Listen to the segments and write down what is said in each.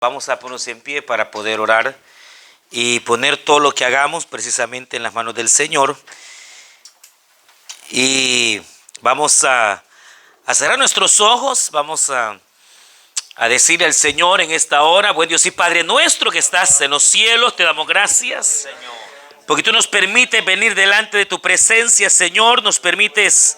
Vamos a ponernos en pie para poder orar y poner todo lo que hagamos precisamente en las manos del Señor. Y vamos a cerrar nuestros ojos, vamos a decirle al Señor en esta hora: buen Dios y Padre nuestro que estás en los cielos, te damos gracias, porque tú nos permites venir delante de tu presencia, Señor. Nos permites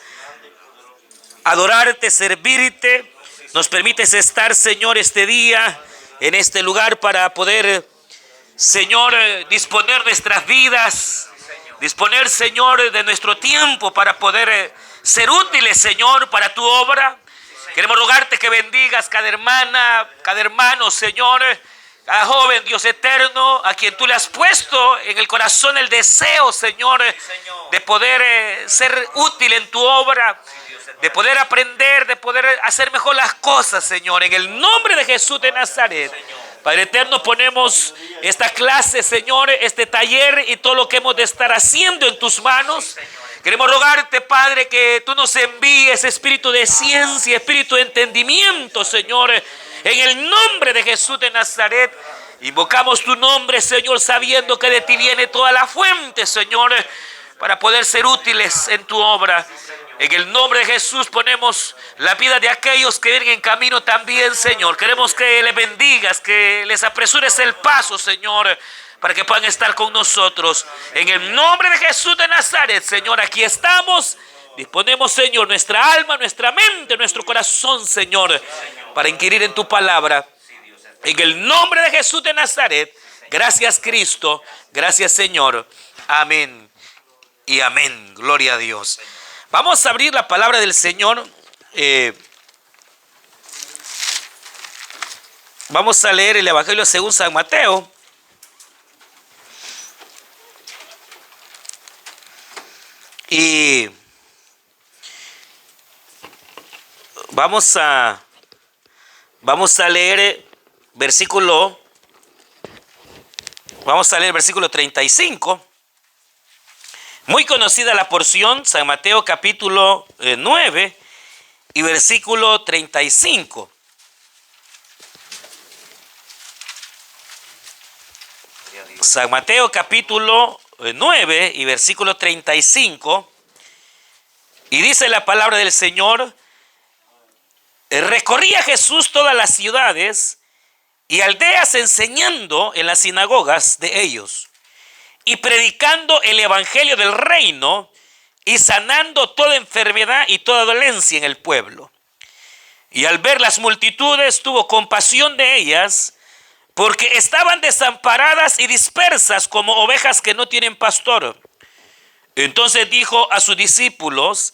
adorarte, servirte. Nos permites estar, Señor, este día en este lugar para poder, Señor, disponer nuestras vidas, disponer, Señor, de nuestro tiempo para poder ser útiles, Señor, para tu obra. Queremos rogarte que bendigas cada hermana, cada hermano, Señor, cada joven, Dios eterno, a quien tú le has puesto en el corazón el deseo, Señor, de poder ser útil en tu obra, de poder aprender, de poder hacer mejor las cosas, Señor. En el nombre de Jesús de Nazaret, Padre eterno, ponemos esta clase, Señor, este taller y todo lo que hemos de estar haciendo en tus manos. Queremos rogarte, Padre, que tú nos envíes espíritu de ciencia, espíritu de entendimiento, Señor. En el nombre de Jesús de Nazaret, invocamos tu nombre, Señor, sabiendo que de ti viene toda la fuente, Señor, para poder ser útiles en tu obra. En el nombre de Jesús ponemos la vida de aquellos que vienen en camino también, Señor. Queremos que les bendigas, que les apresures el paso, Señor, para que puedan estar con nosotros. En el nombre de Jesús de Nazaret, Señor, aquí estamos. Disponemos, Señor, nuestra alma, nuestra mente, nuestro corazón, Señor, para inquirir en tu palabra. En el nombre de Jesús de Nazaret, gracias, Cristo, gracias, Señor. Amén y amén. Gloria a Dios. Vamos a abrir la palabra del Señor. Vamos a leer el Evangelio según San Mateo. Y vamos a leer versículo 35. Muy conocida la porción, San Mateo capítulo 9 y versículo 35. San Mateo capítulo 9 y versículo 35. Y dice la palabra del Señor: recorría Jesús todas las ciudades y aldeas, enseñando en las sinagogas de ellos y predicando el evangelio del reino y sanando toda enfermedad y toda dolencia en el pueblo. Y al ver las multitudes tuvo compasión de ellas, porque estaban desamparadas y dispersas como ovejas que no tienen pastor. Entonces dijo a sus discípulos: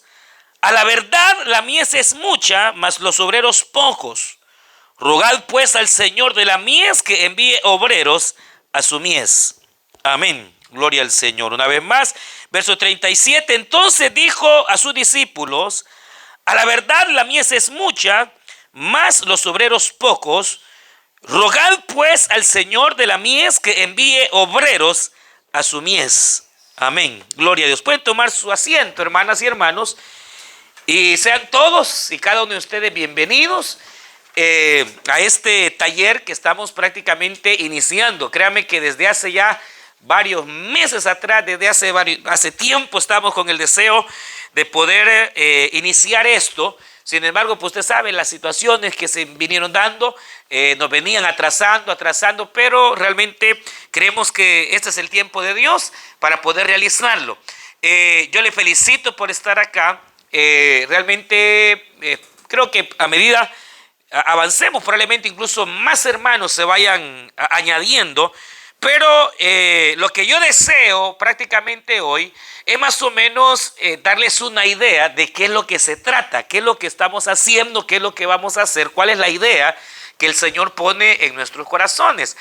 a la verdad la mies es mucha, mas los obreros pocos. Rogad pues al Señor de la mies que envíe obreros a su mies. Amén. Gloria al Señor. Una vez más, verso 37. Entonces dijo a sus discípulos: a la verdad la mies es mucha, mas los obreros pocos. Rogad pues al Señor de la mies que envíe obreros a su mies. Amén. Gloria a Dios. Pueden tomar su asiento, hermanas y hermanos, y sean todos y cada uno de ustedes bienvenidos a este taller que estamos prácticamente iniciando. Créanme que desde hace ya varios meses atrás, hace tiempo estamos con el deseo de poder iniciar esto. Sin embargo, pues usted sabe, las situaciones que se vinieron dando nos venían atrasando, pero realmente creemos que este es el tiempo de Dios para poder realizarlo. Yo le felicito por estar acá. Realmente creo que a medida avancemos, probablemente incluso más hermanos se vayan añadiendo. Pero lo que yo deseo prácticamente hoy es más o menos darles una idea de qué es lo que se trata, qué es lo que estamos haciendo, qué es lo que vamos a hacer, cuál es la idea que el Señor pone en nuestros corazones.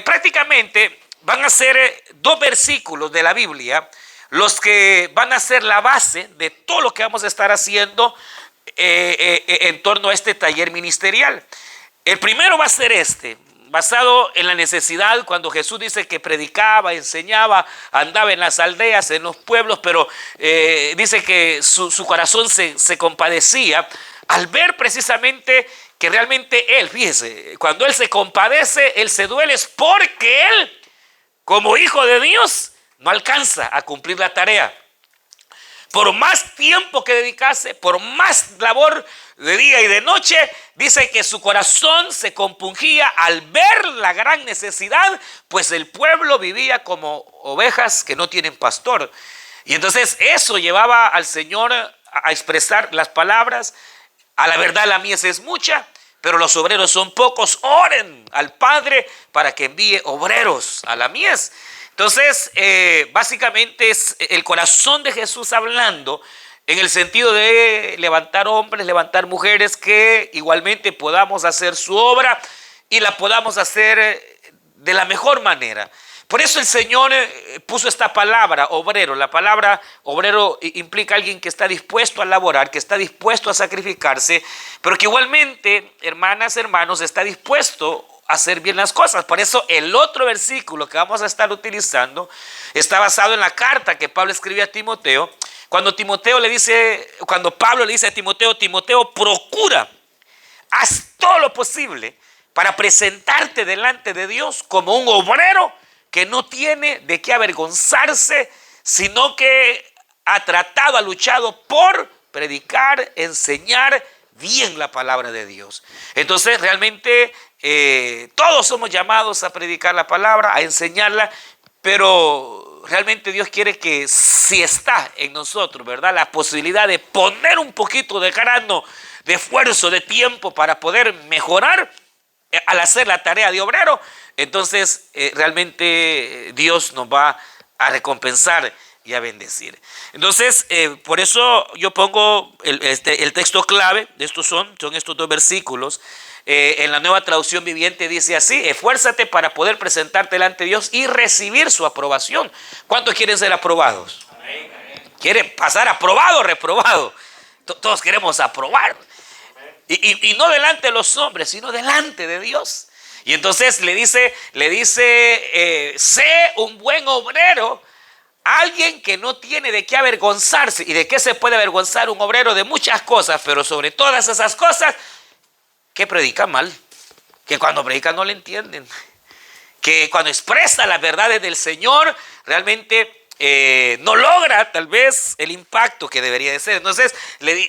Prácticamente van a ser 2 versículos de la Biblia los que van a ser la base de todo lo que vamos a estar haciendo en torno a este taller ministerial. El primero va a ser basado en la necesidad, cuando Jesús dice que predicaba, enseñaba, andaba en las aldeas, en los pueblos, pero dice que su corazón se compadecía al ver precisamente que realmente él, fíjese, cuando él se compadece, él se duele, es porque él, como hijo de Dios, no alcanza a cumplir la tarea. Por más tiempo que dedicase, por más labor de día y de noche, dice que su corazón se compungía al ver la gran necesidad, pues el pueblo vivía como ovejas que no tienen pastor. Y entonces eso llevaba al Señor a expresar las palabras: a la verdad la mies es mucha, pero los obreros son pocos. Oren al Padre para que envíe obreros a la mies. Entonces, básicamente es el corazón de Jesús hablando en el sentido de levantar hombres, levantar mujeres que igualmente podamos hacer su obra y la podamos hacer de la mejor manera. Por eso el Señor puso esta palabra, obrero. La palabra obrero implica alguien que está dispuesto a laborar, que está dispuesto a sacrificarse, pero que igualmente, hermanas, hermanos, está dispuesto a hacer bien las cosas. Por eso el otro versículo que vamos a estar utilizando está basado en la carta que Pablo escribió a Timoteo. Cuando Pablo le dice a Timoteo: Timoteo, procura, haz todo lo posible para presentarte delante de Dios como un obrero que no tiene de qué avergonzarse, sino que ha luchado por predicar, enseñar bien la palabra de Dios. Entonces realmente todos somos llamados a predicar la palabra, a enseñarla, pero realmente Dios quiere que, si está en nosotros, ¿verdad?, la posibilidad de poner un poquito de grano, de esfuerzo, de tiempo para poder mejorar al hacer la tarea de obrero, entonces realmente Dios nos va a recompensar y a bendecir. Entonces, por eso yo pongo el texto clave de estos son estos dos versículos. En la Nueva Traducción Viviente dice así: esfuérzate para poder presentarte delante de Dios y recibir su aprobación. ¿Cuántos quieren ser aprobados? Amén. ¿Quieren pasar aprobado o reprobado? Todos queremos aprobar. Y no delante de los hombres, sino delante de Dios. Y entonces le dice, sé un buen obrero, alguien que no tiene de qué avergonzarse. ¿Y de qué se puede avergonzar un obrero? De muchas cosas, pero sobre todas esas cosas, que predica mal, que cuando predica no le entienden, que cuando expresa las verdades del Señor realmente no logra tal vez el impacto que debería de ser. Entonces,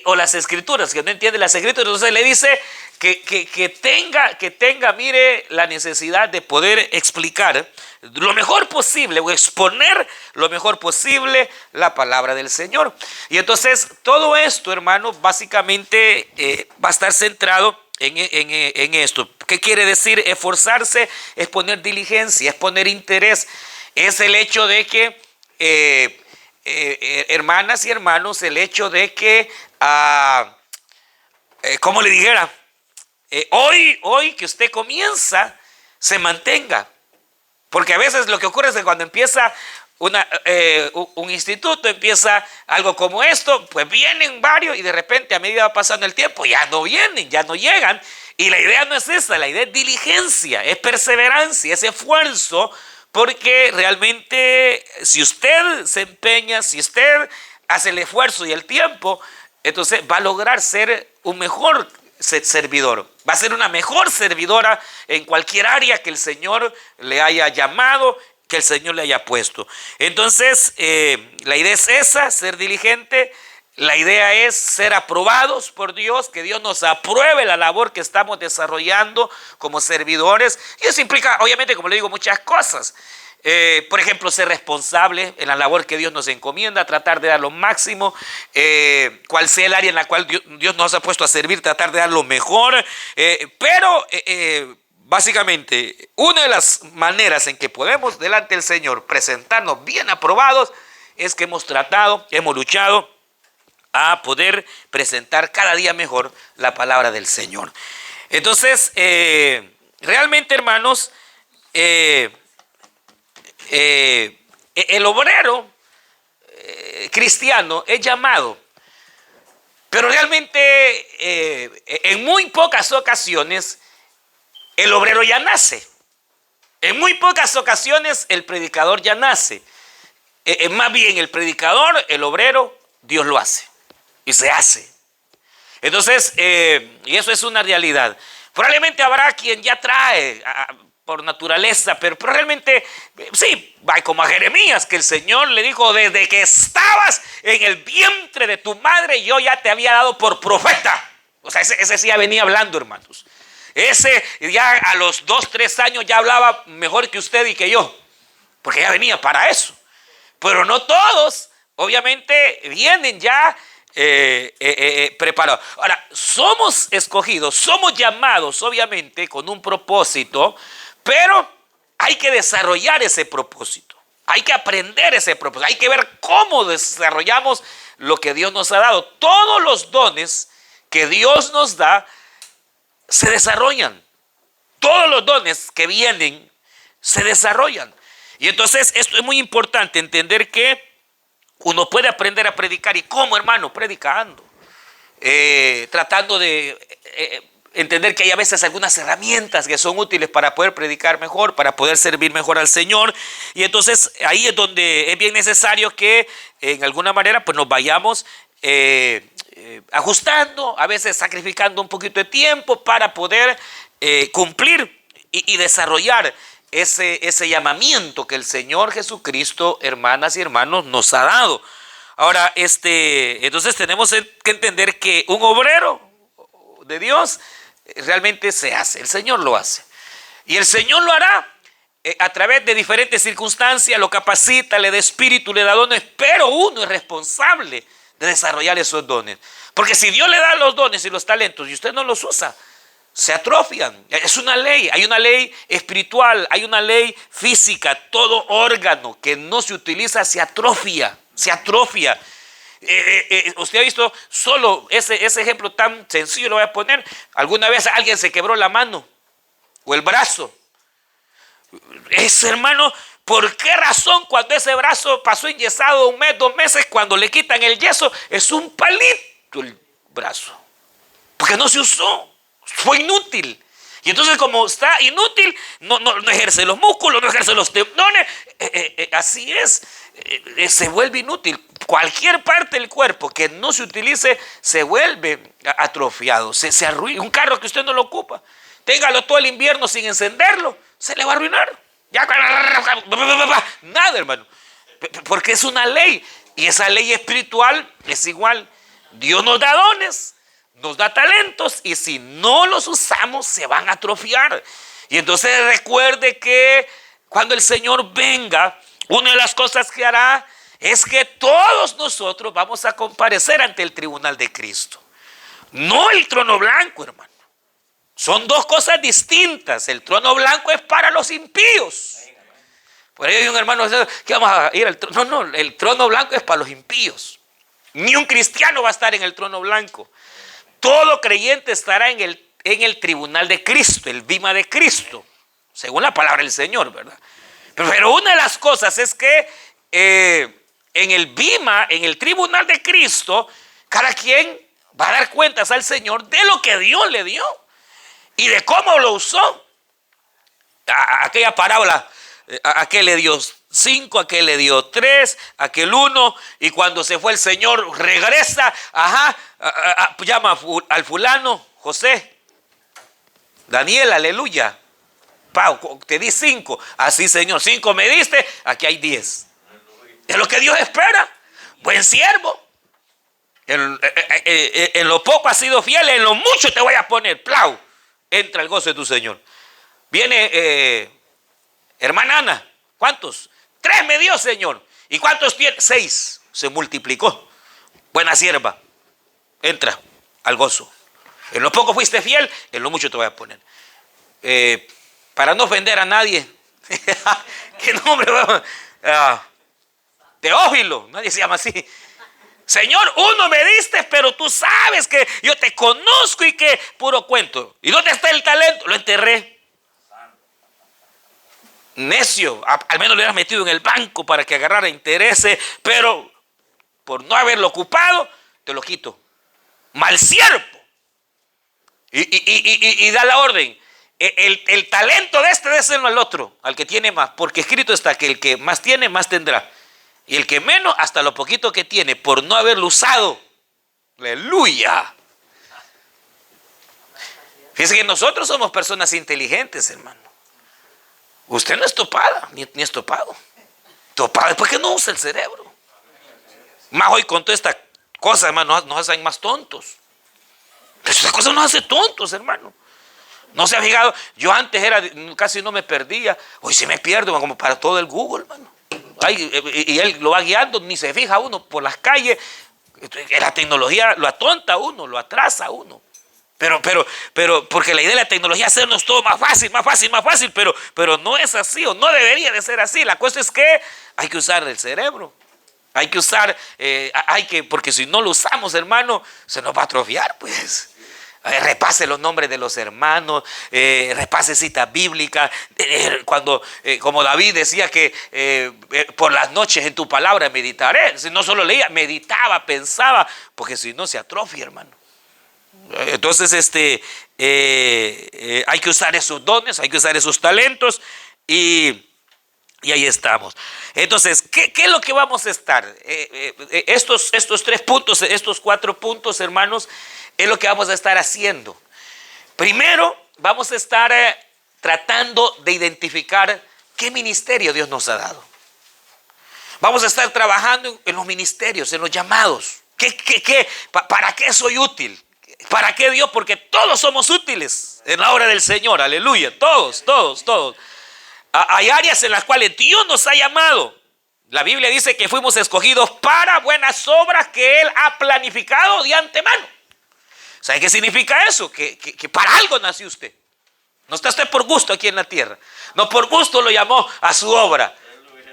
o las escrituras, que no entiende las escrituras, entonces le dice que tenga, mire, la necesidad de poder explicar lo mejor posible o exponer lo mejor posible la palabra del Señor. Y entonces todo esto, hermano, básicamente va a estar centrado en esto. ¿Qué quiere decir esforzarse? Es poner diligencia, es poner interés. Es el hecho de que hermanas y hermanos, el hecho de que, como le dijera, hoy que usted comienza, se mantenga. Porque a veces lo que ocurre es que cuando empieza un instituto, empieza algo como esto, pues vienen varios y de repente a medida va pasando el tiempo ya no vienen, ya no llegan. Y la idea no es esa, la idea es diligencia, es perseverancia, es esfuerzo. Porque realmente si usted se empeña, si usted hace el esfuerzo y el tiempo, entonces va a lograr ser un mejor servidor. Va a ser una mejor servidora en cualquier área que el Señor le haya llamado, que el Señor le haya puesto. Entonces, la idea es esa, ser diligente. La idea es ser aprobados por Dios, que Dios nos apruebe la labor que estamos desarrollando como servidores. Y eso implica, obviamente, como le digo, muchas cosas. Por ejemplo, ser responsable en la labor que Dios nos encomienda, tratar de dar lo máximo, cual sea el área en la cual Dios nos ha puesto a servir, tratar de dar lo mejor. Pero básicamente, una de las maneras en que podemos delante del Señor presentarnos bien aprobados es que hemos tratado, hemos luchado a poder presentar cada día mejor la palabra del Señor. Entonces, realmente, hermanos, el obrero cristiano es llamado, pero realmente en muy pocas ocasiones el obrero ya nace. En muy pocas ocasiones el predicador ya nace. Más bien el predicador, el obrero, Dios lo hace. Y se hace. Entonces, y eso es una realidad. Probablemente habrá quien ya trae por naturaleza, pero realmente, sí, va como a Jeremías, que el Señor le dijo, desde que estabas en el vientre de tu madre, yo ya te había dado por profeta. O sea, ese sí ya venía hablando, hermanos. Ese ya a los 2, 3 años ya hablaba mejor que usted y que yo, porque ya venía para eso. Pero no todos, obviamente, vienen ya preparados. Ahora, somos escogidos, somos llamados, obviamente, con un propósito, pero hay que desarrollar ese propósito. Hay que aprender ese propósito. Hay que ver cómo desarrollamos lo que Dios nos ha dado. Todos los dones que Dios nos da se desarrollan. Todos los dones que vienen se desarrollan. Y entonces esto es muy importante, entender que uno puede aprender a predicar. ¿Y cómo, hermano? Predicando. Tratando de entender que hay a veces algunas herramientas que son útiles para poder predicar mejor, para poder servir mejor al Señor. Y entonces ahí es donde es bien necesario que en alguna manera pues nos vayamos ajustando, a veces sacrificando un poquito de tiempo para poder cumplir y desarrollar ese llamamiento que el Señor Jesucristo, hermanas y hermanos, nos ha dado. Ahora, entonces tenemos que entender que un obrero de Dios realmente se hace, el Señor lo hace. Y el Señor lo hará a través de diferentes circunstancias, lo capacita, le da espíritu, le da dones, pero uno es responsable de desarrollar esos dones. Porque si Dios le da los dones y los talentos y usted no los usa, se atrofian. Es una ley, hay una ley espiritual, hay una ley física. Todo órgano que no se utiliza se atrofia, se atrofia. Usted ha visto solo ese ejemplo tan sencillo, lo voy a poner. Alguna vez alguien se quebró la mano o el brazo. Hermano, ¿por qué razón cuando ese brazo pasó enyesado 1 mes, 2 meses, cuando le quitan el yeso, es un palito el brazo? Porque no se usó. Fue inútil. Y entonces como está inútil, no ejerce los músculos, no ejerce los tendones. Así es, se vuelve inútil. Cualquier parte del cuerpo que no se utilice se vuelve atrofiado, se arruina. Un carro que usted no lo ocupa, téngalo todo el invierno sin encenderlo, se le va a arruinar. Ya, nada, hermano. Porque es una ley. Y esa ley espiritual es igual. Dios nos da dones, nos da talentos, y si no los usamos se van a atrofiar. Y entonces recuerde que cuando el Señor venga, una de las cosas que hará es que todos nosotros vamos a comparecer ante el tribunal de Cristo. No el trono blanco, hermano. Son dos cosas distintas. El trono blanco es para los impíos. Por ahí hay un hermano que vamos a ir al trono. No, el trono blanco es para los impíos. Ni un cristiano va a estar en el trono blanco. Todo creyente estará en el tribunal de Cristo, el bima de Cristo, según la palabra del Señor, ¿verdad? Pero una de las cosas es que en el bima, en el tribunal de Cristo, cada quien va a dar cuentas al Señor de lo que Dios le dio y de cómo lo usó. Aquella parábola, a aquel le dio 5, a aquel le dio 3, a aquel 1, y cuando se fue el Señor regresa, llama al fulano, José, Daniel, aleluya, Pau, te di 5, así Señor, 5 me diste, aquí hay 10. Es lo que Dios espera, buen siervo. En lo poco has sido fiel, en lo mucho te voy a poner, plau, entra el gozo de tu Señor. Viene hermana Ana, ¿cuántos? 3 me dio, Señor. ¿Y cuántos tiene? 6. Se multiplicó. Buena sierva. Entra al gozo. En lo poco fuiste fiel, en lo mucho te voy a poner. Para no ofender a nadie. ¿Qué nombre? Teófilo. Nadie se llama así. Señor, 1 me diste, pero tú sabes que yo te conozco y que puro cuento. ¿Y dónde está el talento? Lo enterré. Necio, al menos le hubieras metido en el banco para que agarrara intereses, pero por no haberlo ocupado, te lo quito. Mal siervo. Y da la orden. El talento de déselo al otro, al que tiene más, porque escrito está que el que más tiene, más tendrá. Y el que menos, hasta lo poquito que tiene, por no haberlo usado. Aleluya. Fíjese que nosotros somos personas inteligentes, hermano. Usted no es topada, ni es topado. Topado es porque no usa el cerebro. Más hoy con toda esta cosa, hermano, nos hacen más tontos. Esta cosa nos hace tontos, hermano. No se ha fijado, yo antes casi no me perdía. Hoy sí me pierdo, como para todo el Google, hermano. Y él lo va guiando, ni se fija uno por las calles. La tecnología lo atonta a uno, lo atrasa a uno. Pero, porque la idea de la tecnología es hacernos todo más fácil, pero no es así, o no debería de ser así. La cosa es que hay que usar el cerebro. Hay que usar, porque si no lo usamos, hermano, se nos va a atrofiar, pues. Repase los nombres de los hermanos, repase citas bíblicas, como David decía que por las noches en tu palabra meditaré. Si no solo leía, meditaba, pensaba, porque si no se atrofia, hermano. Entonces hay que usar esos dones, hay que usar esos talentos y ahí estamos. Entonces, ¿qué es lo que vamos a estar? Estos 3 puntos, estos 4 puntos, hermanos, es lo que vamos a estar haciendo. Primero, vamos a estar tratando de identificar qué ministerio Dios nos ha dado. Vamos a estar trabajando en los ministerios, en los llamados. ¿Para qué soy útil? ¿Para qué Dios? Porque todos somos útiles en la obra del Señor. Aleluya. Todos. Hay áreas en las cuales Dios nos ha llamado. La Biblia dice que fuimos escogidos para buenas obras que Él ha planificado de antemano. ¿Sabe qué significa eso? Que para algo nació usted. No está usted por gusto aquí en la tierra. No por gusto lo llamó a su obra.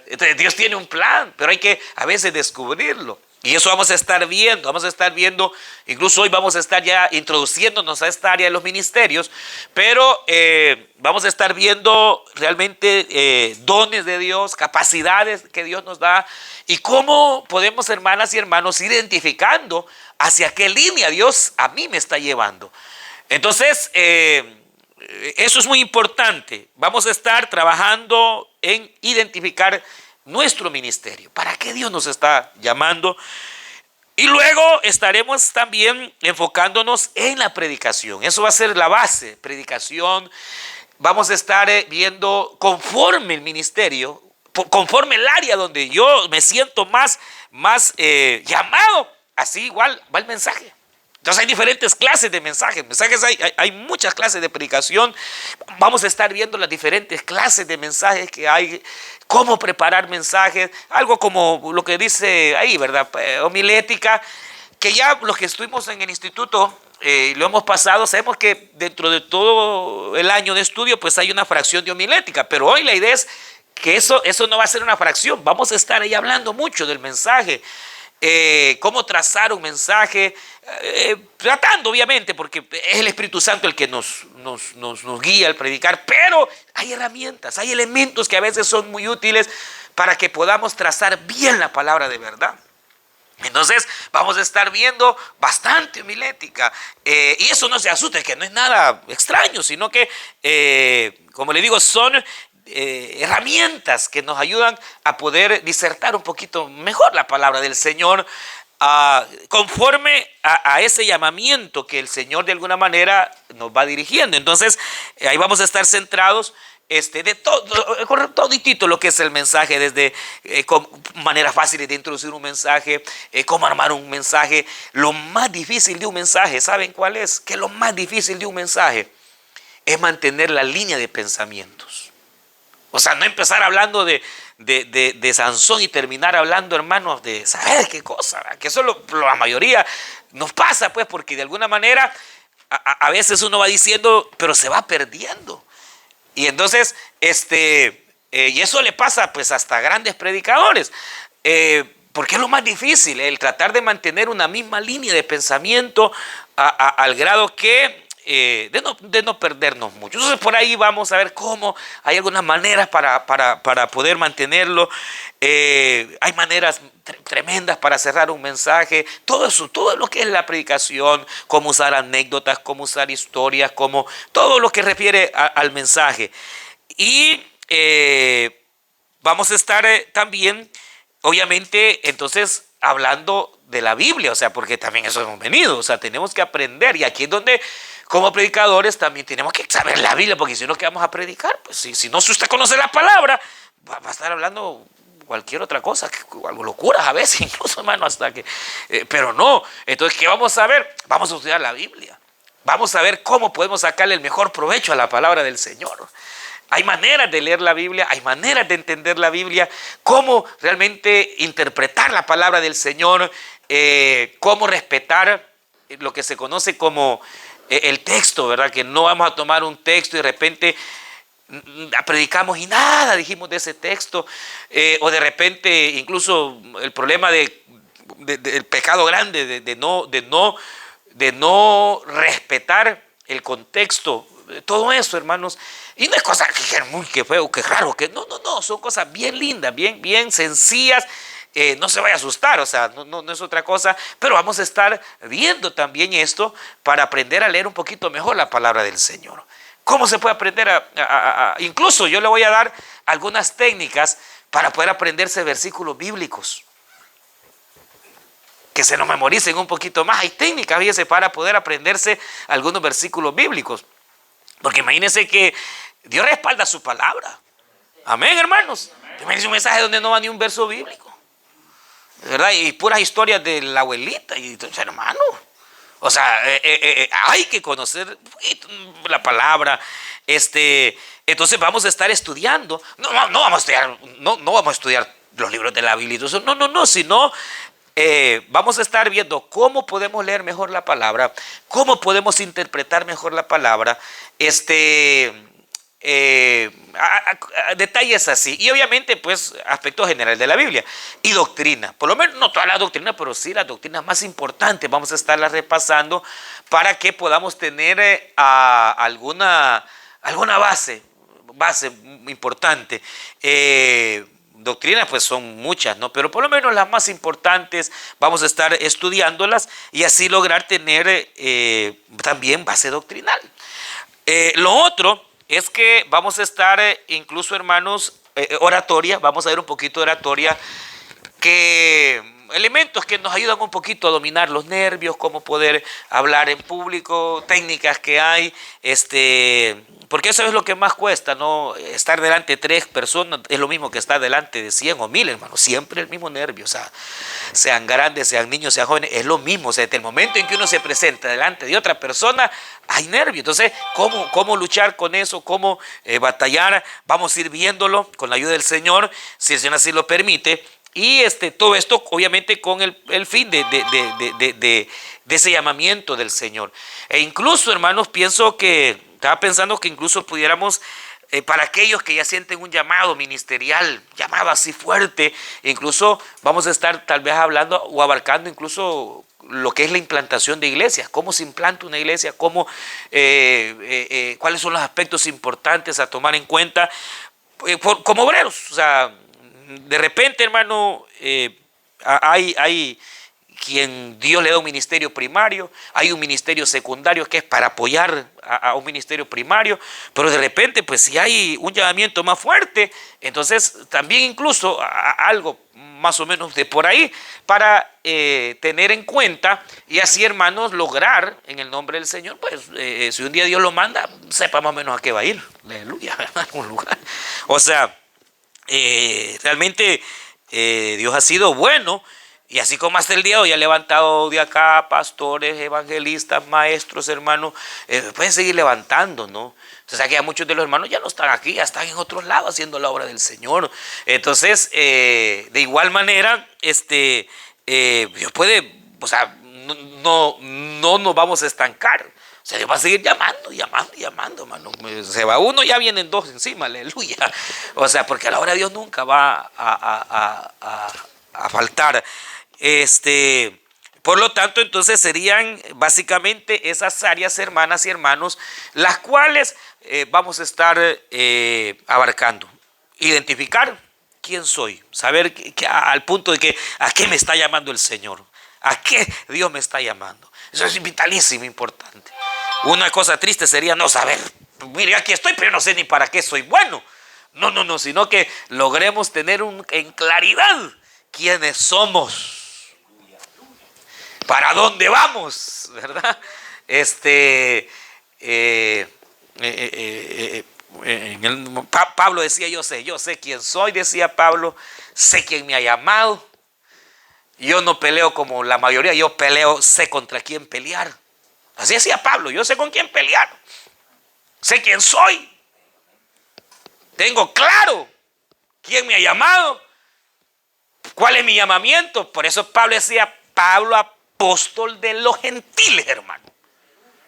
Entonces, Dios tiene un plan, pero hay que a veces descubrirlo. Y eso vamos a estar viendo, incluso hoy vamos a estar ya introduciéndonos a esta área de los ministerios, pero vamos a estar viendo realmente dones de Dios, capacidades que Dios nos da y cómo podemos, hermanas y hermanos, ir identificando hacia qué línea Dios a mí me está llevando. Entonces, eso es muy importante. Vamos a estar trabajando en identificar nuestro ministerio, para qué Dios nos está llamando. Y luego estaremos también enfocándonos en la predicación. Eso va a ser la base, predicación. Vamos a estar viendo conforme el ministerio, conforme el área donde yo me siento más llamado, así igual va el mensaje. Entonces hay diferentes clases de mensajes. Hay muchas clases de predicación. Vamos a estar viendo las diferentes clases de mensajes que hay, cómo preparar mensajes, algo como lo que dice ahí, ¿verdad? Homilética, que ya los que estuvimos en el instituto, lo hemos pasado, sabemos que dentro de todo el año de estudio pues hay una fracción de homilética, pero hoy la idea es que eso no va a ser una fracción. Vamos a estar ahí hablando mucho del mensaje. Cómo trazar un mensaje, tratando obviamente, porque es el Espíritu Santo el que nos guía al predicar, pero hay herramientas, hay elementos que a veces son muy útiles para que podamos trazar bien la palabra de verdad. Entonces vamos a estar viendo bastante homilética, y eso no se asuste, que no es nada extraño, sino que como le digo, son herramientas que nos ayudan a poder disertar un poquito mejor la palabra del Señor, conforme a ese llamamiento que el Señor de alguna manera nos va dirigiendo. Entonces ahí vamos a estar centrados de todo lo que es el mensaje, desde maneras fáciles de introducir un mensaje, cómo armar un mensaje. Lo más difícil de un mensaje, ¿saben cuál es? Que lo más difícil de un mensaje es mantener la línea de pensamientos. O sea, no empezar hablando de Sansón y terminar hablando, hermanos, de saber qué cosa, ¿verdad? Que eso la mayoría nos pasa, pues, porque de alguna manera a veces uno va diciendo, pero se va perdiendo. Y entonces, y eso le pasa pues hasta a grandes predicadores, porque es lo más difícil, el tratar de mantener una misma línea de pensamiento al grado que de no perdernos mucho. Entonces por ahí vamos a ver cómo hay algunas maneras para poder mantenerlo. Hay maneras tremendas para cerrar un mensaje. Todo eso, todo lo que es la predicación, cómo usar anécdotas, cómo usar historias, todo lo que refiere al mensaje. Y vamos a estar también, obviamente, entonces hablando de la Biblia, o sea, porque también eso hemos venido, o sea, tenemos que aprender, y aquí es donde como predicadores también tenemos que saber la Biblia, porque si no, ¿qué vamos a predicar? Pues si no, si usted conoce la palabra, va a estar hablando cualquier otra cosa, algo locuras a veces, incluso, hermano, hasta que, pero no. Entonces, ¿qué vamos a ver? Vamos a estudiar la Biblia, vamos a ver cómo podemos sacarle el mejor provecho a la palabra del Señor. Hay maneras de leer la Biblia, hay maneras de entender la Biblia, cómo realmente interpretar la palabra del Señor, cómo respetar lo que se conoce como el texto, ¿verdad? Que no vamos a tomar un texto y de repente predicamos y nada dijimos de ese texto, o de repente incluso el problema del pecado grande, de no respetar el contexto. Todo eso, hermanos, y no es cosa que feo, que raro, que no, son cosas bien lindas, bien sencillas. No se vaya a asustar, o sea, no es otra cosa, pero vamos a estar viendo también esto para aprender a leer un poquito mejor la palabra del Señor. ¿Cómo se puede aprender incluso yo le voy a dar algunas técnicas para poder aprenderse versículos bíblicos, que se nos memoricen un poquito más? Hay técnicas, fíjese, para poder aprenderse algunos versículos bíblicos. Porque imagínense que Dios respalda su palabra. Amén, hermanos. Imagínense un mensaje donde no va ni un verso bíblico, ¿verdad? Y puras historias de la abuelita. Y hermano, o sea, hay que conocer la palabra. Entonces vamos a estar estudiando. No vamos a estudiar los libros de la Biblia. Sino vamos a estar viendo cómo podemos leer mejor la palabra, cómo podemos interpretar mejor la palabra, detalles así, y obviamente pues aspectos generales de la Biblia y doctrina, por lo menos no toda la doctrina, pero sí las doctrinas más importantes vamos a estarlas repasando para que podamos tener alguna base importante. Doctrinas pues son muchas, ¿no? Pero por lo menos las más importantes vamos a estar estudiándolas y así lograr tener también base doctrinal. Lo otro es que vamos a estar incluso, hermanos, oratoria, vamos a ver un poquito de oratoria, elementos que nos ayudan un poquito a dominar los nervios, cómo poder hablar en público, técnicas que hay, porque eso es lo que más cuesta, ¿no? Estar delante de 3 personas es lo mismo que estar delante de 100 o 1000, hermanos. Siempre el mismo nervio, o sea, sean grandes, sean niños, sean jóvenes, es lo mismo. O sea, desde el momento en que uno se presenta delante de otra persona, hay nervio. Entonces, ¿cómo luchar con eso? ¿Cómo batallar? Vamos a ir viéndolo con la ayuda del Señor, si el Señor así lo permite. Y todo esto, obviamente, con el fin de ese llamamiento del Señor. E incluso, hermanos, estaba pensando que incluso pudiéramos, para aquellos que ya sienten un llamado ministerial, llamado así fuerte, incluso vamos a estar tal vez hablando o abarcando incluso lo que es la implantación de iglesias, cómo se implanta una iglesia, cuáles son los aspectos importantes a tomar en cuenta como obreros. O sea, de repente, hermano, hay quien Dios le da un ministerio primario, hay un ministerio secundario que es para apoyar a un ministerio primario, pero de repente, pues si hay un llamamiento más fuerte, entonces también incluso algo más o menos de por ahí para tener en cuenta y así, hermanos, lograr en el nombre del Señor, pues si un día Dios lo manda, sepa más o menos a qué va a ir, aleluya, a algún lugar. O sea, realmente Dios ha sido bueno. Y así como hasta el día de hoy ha levantado de acá pastores, evangelistas, maestros, hermanos, pueden seguir levantando, ¿no? O sea que ya muchos de los hermanos ya no están aquí, ya están en otros lados haciendo la obra del Señor. Entonces, de igual manera, Dios puede, o sea, no nos vamos a estancar. O sea, Dios va a seguir llamando, hermano. Se va uno, ya vienen 2 encima, aleluya. O sea, porque a la hora de Dios nunca va a faltar. Por lo tanto, entonces serían básicamente esas áreas, hermanas y hermanos, las cuales vamos a estar abarcando. Identificar quién soy, saber al punto de que a qué me está llamando el Señor, a qué Dios me está llamando. Eso es vitalísimo, importante. Una cosa triste sería no saber, mire, aquí estoy, pero no sé ni para qué soy bueno. No, sino que logremos tener en claridad quiénes somos. ¿Para dónde vamos? ¿Verdad? Pablo decía, yo sé quién soy, decía Pablo, sé quién me ha llamado. Yo no peleo como la mayoría, yo peleo, sé contra quién pelear. Así decía Pablo, yo sé con quién pelear. Sé quién soy. Tengo claro quién me ha llamado. ¿Cuál es mi llamamiento? Por eso Pablo decía, Pablo, apóstol de los gentiles, hermano.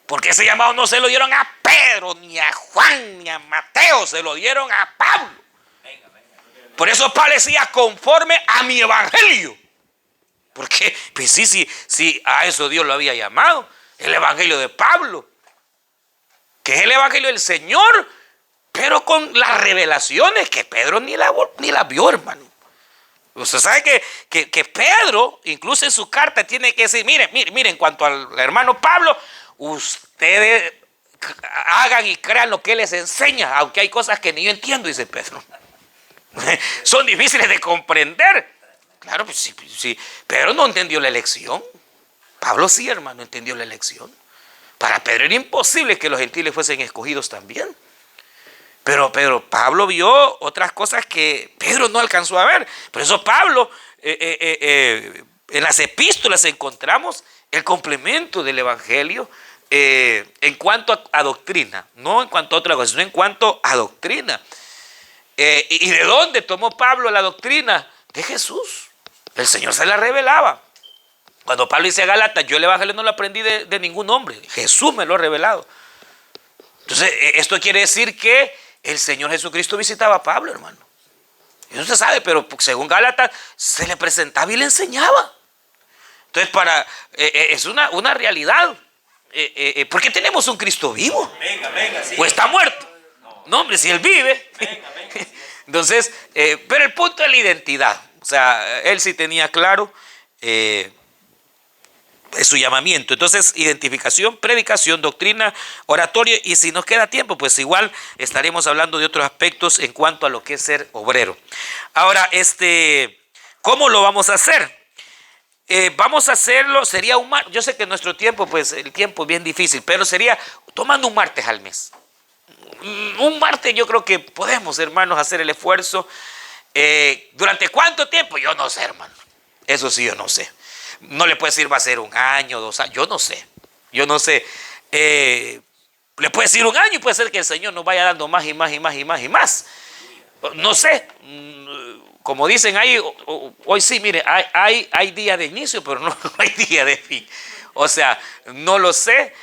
Porque ese llamado no se lo dieron a Pedro, ni a Juan, ni a Mateo, se lo dieron a Pablo. Por eso Pablo decía, conforme a mi evangelio. Porque, pues sí, a eso Dios lo había llamado. El evangelio de Pablo, que es el evangelio del Señor, pero con las revelaciones que Pedro ni la vio, hermano. Usted sabe que Pedro, incluso en su carta, tiene que decir, miren, en cuanto al hermano Pablo, ustedes hagan y crean lo que él les enseña, aunque hay cosas que ni yo entiendo, dice Pedro. Son difíciles de comprender. Claro, pues sí, Pedro no entendió la elección. Pablo sí, hermano, entendió la elección. Para Pedro era imposible que los gentiles fuesen escogidos también. Pero Pablo vio otras cosas que Pedro no alcanzó a ver. Por eso Pablo, en las epístolas encontramos el complemento del evangelio en cuanto a doctrina. No en cuanto a otra cosa, sino en cuanto a doctrina. ¿Y de dónde tomó Pablo la doctrina? De Jesús. El Señor se la revelaba. Cuando Pablo dice a Gálatas, yo el evangelio no lo aprendí de ningún hombre. Jesús me lo ha revelado. Entonces, esto quiere decir que el Señor Jesucristo visitaba a Pablo, hermano. Eso se sabe, pero según Gálatas, se le presentaba y le enseñaba. Entonces, es una realidad. Porque tenemos un Cristo vivo. Venga, sí. ¿O está muerto? No, hombre, si Él vive. Venga. Entonces, pero el punto es la identidad. O sea, Él sí tenía claro su llamamiento. Entonces, identificación, predicación, doctrina, oratorio, y si nos queda tiempo, pues igual estaremos hablando de otros aspectos en cuanto a lo que es ser obrero. Ahora, ¿cómo lo vamos a hacer? Vamos a hacerlo, sería un martes. Yo sé que nuestro tiempo, pues el tiempo es bien difícil, pero sería tomando un martes al mes. Un martes yo creo que podemos, hermanos, hacer el esfuerzo. ¿Durante cuánto tiempo? Yo no sé, hermano. Eso sí, yo no sé. No le puedo decir va a ser 1 año, 2 años. Yo no sé. Le puede decir 1 año y puede ser que el Señor nos vaya dando más y más y más y más y más. No sé. Como dicen ahí, hoy sí, mire, hay día de inicio, pero no hay día de fin. O sea, no lo sé.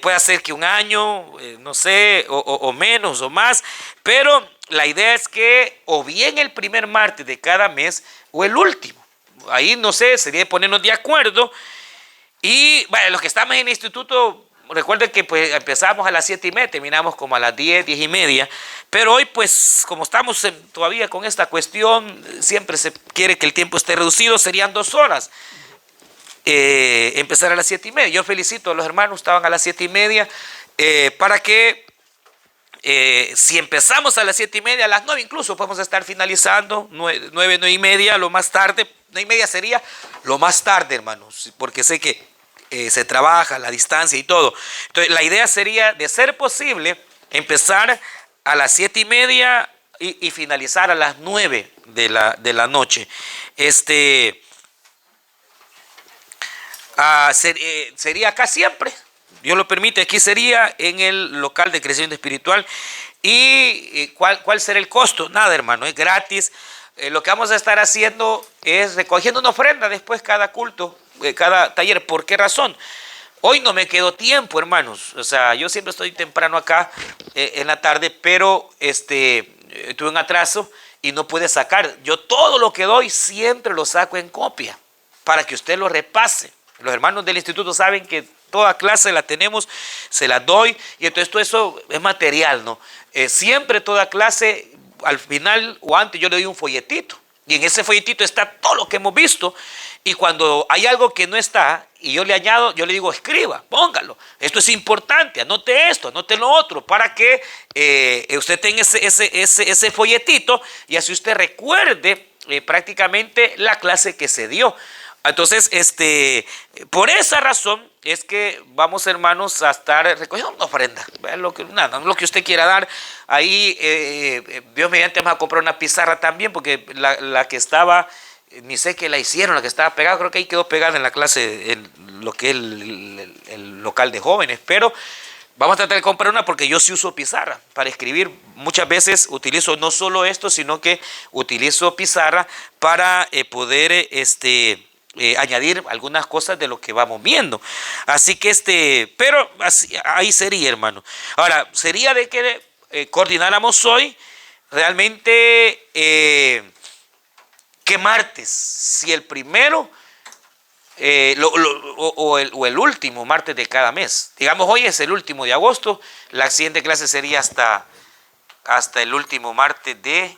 Puede ser que 1 año, no sé, o menos o más, pero la idea es que o bien el primer martes de cada mes o el último. Ahí no sé, sería ponernos de acuerdo. Y bueno, los que estamos en el instituto, recuerden que pues empezamos a las 7:30, terminamos como a las 10:30. Pero hoy pues como estamos todavía con esta cuestión, siempre se quiere que el tiempo esté reducido, serían 2 horas. Empezar a las 7:30. Yo felicito a los hermanos, estaban a las 7:30, para que si empezamos a las 7:30, a las 9 incluso podemos estar finalizando, 9:30, lo más tarde. 9:30 sería lo más tarde, hermanos, porque sé que se trabaja la distancia y todo. Entonces la idea sería, de ser posible, empezar a las 7:30 y finalizar a las 9 de la noche. Sería acá siempre, Dios lo permite, aquí sería en el local de crecimiento espiritual. ¿Y cuál será el costo? Nada, hermano, es gratis. Lo que vamos a estar haciendo es recogiendo una ofrenda después cada culto, cada taller. ¿Por qué razón? Hoy no me quedó tiempo, hermanos. O sea, yo siempre estoy temprano acá en la tarde, pero tuve un atraso y no pude sacar. Yo todo lo que doy siempre lo saco en copia para que usted lo repase. Los hermanos del instituto saben que toda clase la tenemos, se la doy, y entonces todo eso es material, ¿no? Siempre toda clase, al final o antes, yo le doy un folletito, y en ese folletito está todo lo que hemos visto, y cuando hay algo que no está, y yo le añado, yo le digo, escriba, póngalo, esto es importante, anote esto, anote lo otro, para que usted tenga ese folletito, y así usted recuerde prácticamente la clase que se dio. Entonces, por esa razón es que vamos, hermanos, a estar recogiendo una ofrenda, nada, lo que usted quiera dar. Ahí, Dios mediante, vamos a comprar una pizarra también, porque la que estaba, ni sé qué la hicieron, la que estaba pegada, creo que ahí quedó pegada en la clase, en lo que es el local de jóvenes, pero vamos a tratar de comprar una porque yo sí uso pizarra para escribir. Muchas veces utilizo no solo esto, sino que utilizo pizarra para poder añadir algunas cosas de lo que vamos viendo. Así que pero así, ahí sería, hermano. Ahora, sería de que coordináramos hoy realmente qué martes, si el primero o el último martes de cada mes. Digamos, hoy es el último de agosto, la siguiente clase sería hasta el último martes de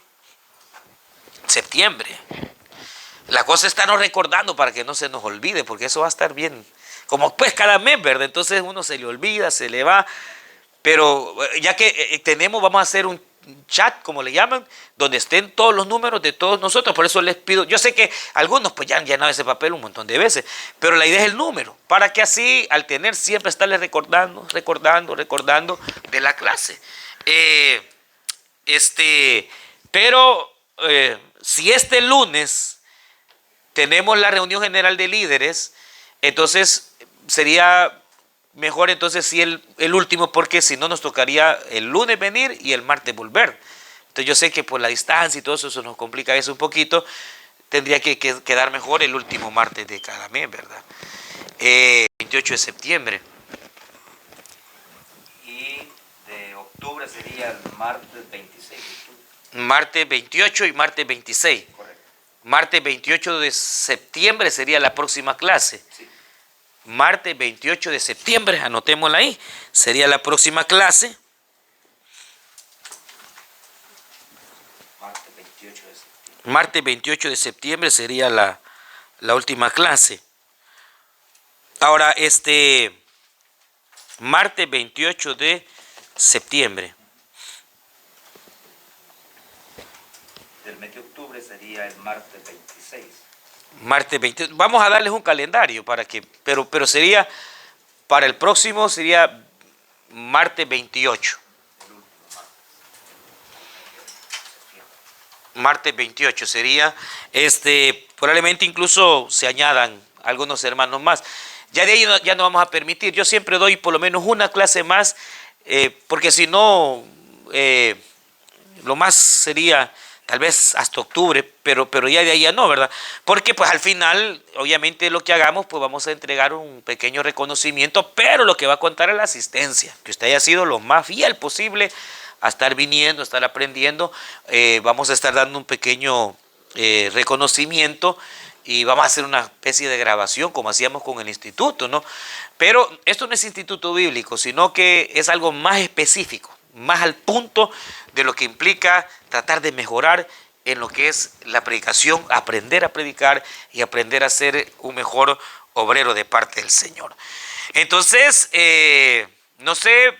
septiembre. La cosa es estarnos recordando para que no se nos olvide, porque eso va a estar bien, como pues cada mes, ¿verdad? Entonces uno se le olvida, se le va, pero ya que vamos a hacer un chat, como le llaman, donde estén todos los números de todos nosotros. Por eso les pido, yo sé que algunos pues ya han llenado ese papel un montón de veces, pero la idea es el número, para que así al tener siempre estarles recordando de la clase. Pero si este lunes tenemos la reunión general de líderes, entonces sería mejor entonces sí el último, porque si no nos tocaría el lunes venir y el martes volver. Entonces yo sé que por la distancia y todo eso nos complica eso un poquito. Tendría que quedar mejor el último martes de cada mes, ¿verdad? 28 de septiembre. Y de octubre sería el martes 26. Martes 28 y martes 26. Correcto. Martes 28 de septiembre sería la próxima clase. Sí. Martes 28 de septiembre, anotémosla ahí, sería la próxima clase. Martes 28 de septiembre. Martes 28 de septiembre sería la última clase. Ahora, martes 28 de septiembre. Del mes de octubre sería el martes 26. Martes 28. Vamos a darles un calendario para que, pero sería, para el próximo sería martes 28. El último Martes 28 sería, probablemente incluso se añadan algunos hermanos más. Ya de ahí ya no vamos a permitir. Yo siempre doy por lo menos una clase más, porque si no, lo más sería tal vez hasta octubre, pero ya de ahí ya no, ¿verdad? Porque pues al final, obviamente lo que hagamos, pues vamos a entregar un pequeño reconocimiento, pero lo que va a contar es la asistencia, que usted haya sido lo más fiel posible a estar viniendo, a estar aprendiendo. Vamos a estar dando un pequeño reconocimiento y vamos a hacer una especie de grabación como hacíamos con el instituto, ¿no? Pero esto no es instituto bíblico, sino que es algo más específico, más al punto de lo que implica tratar de mejorar en lo que es la predicación, aprender a predicar y aprender a ser un mejor obrero de parte del Señor. Entonces, no sé,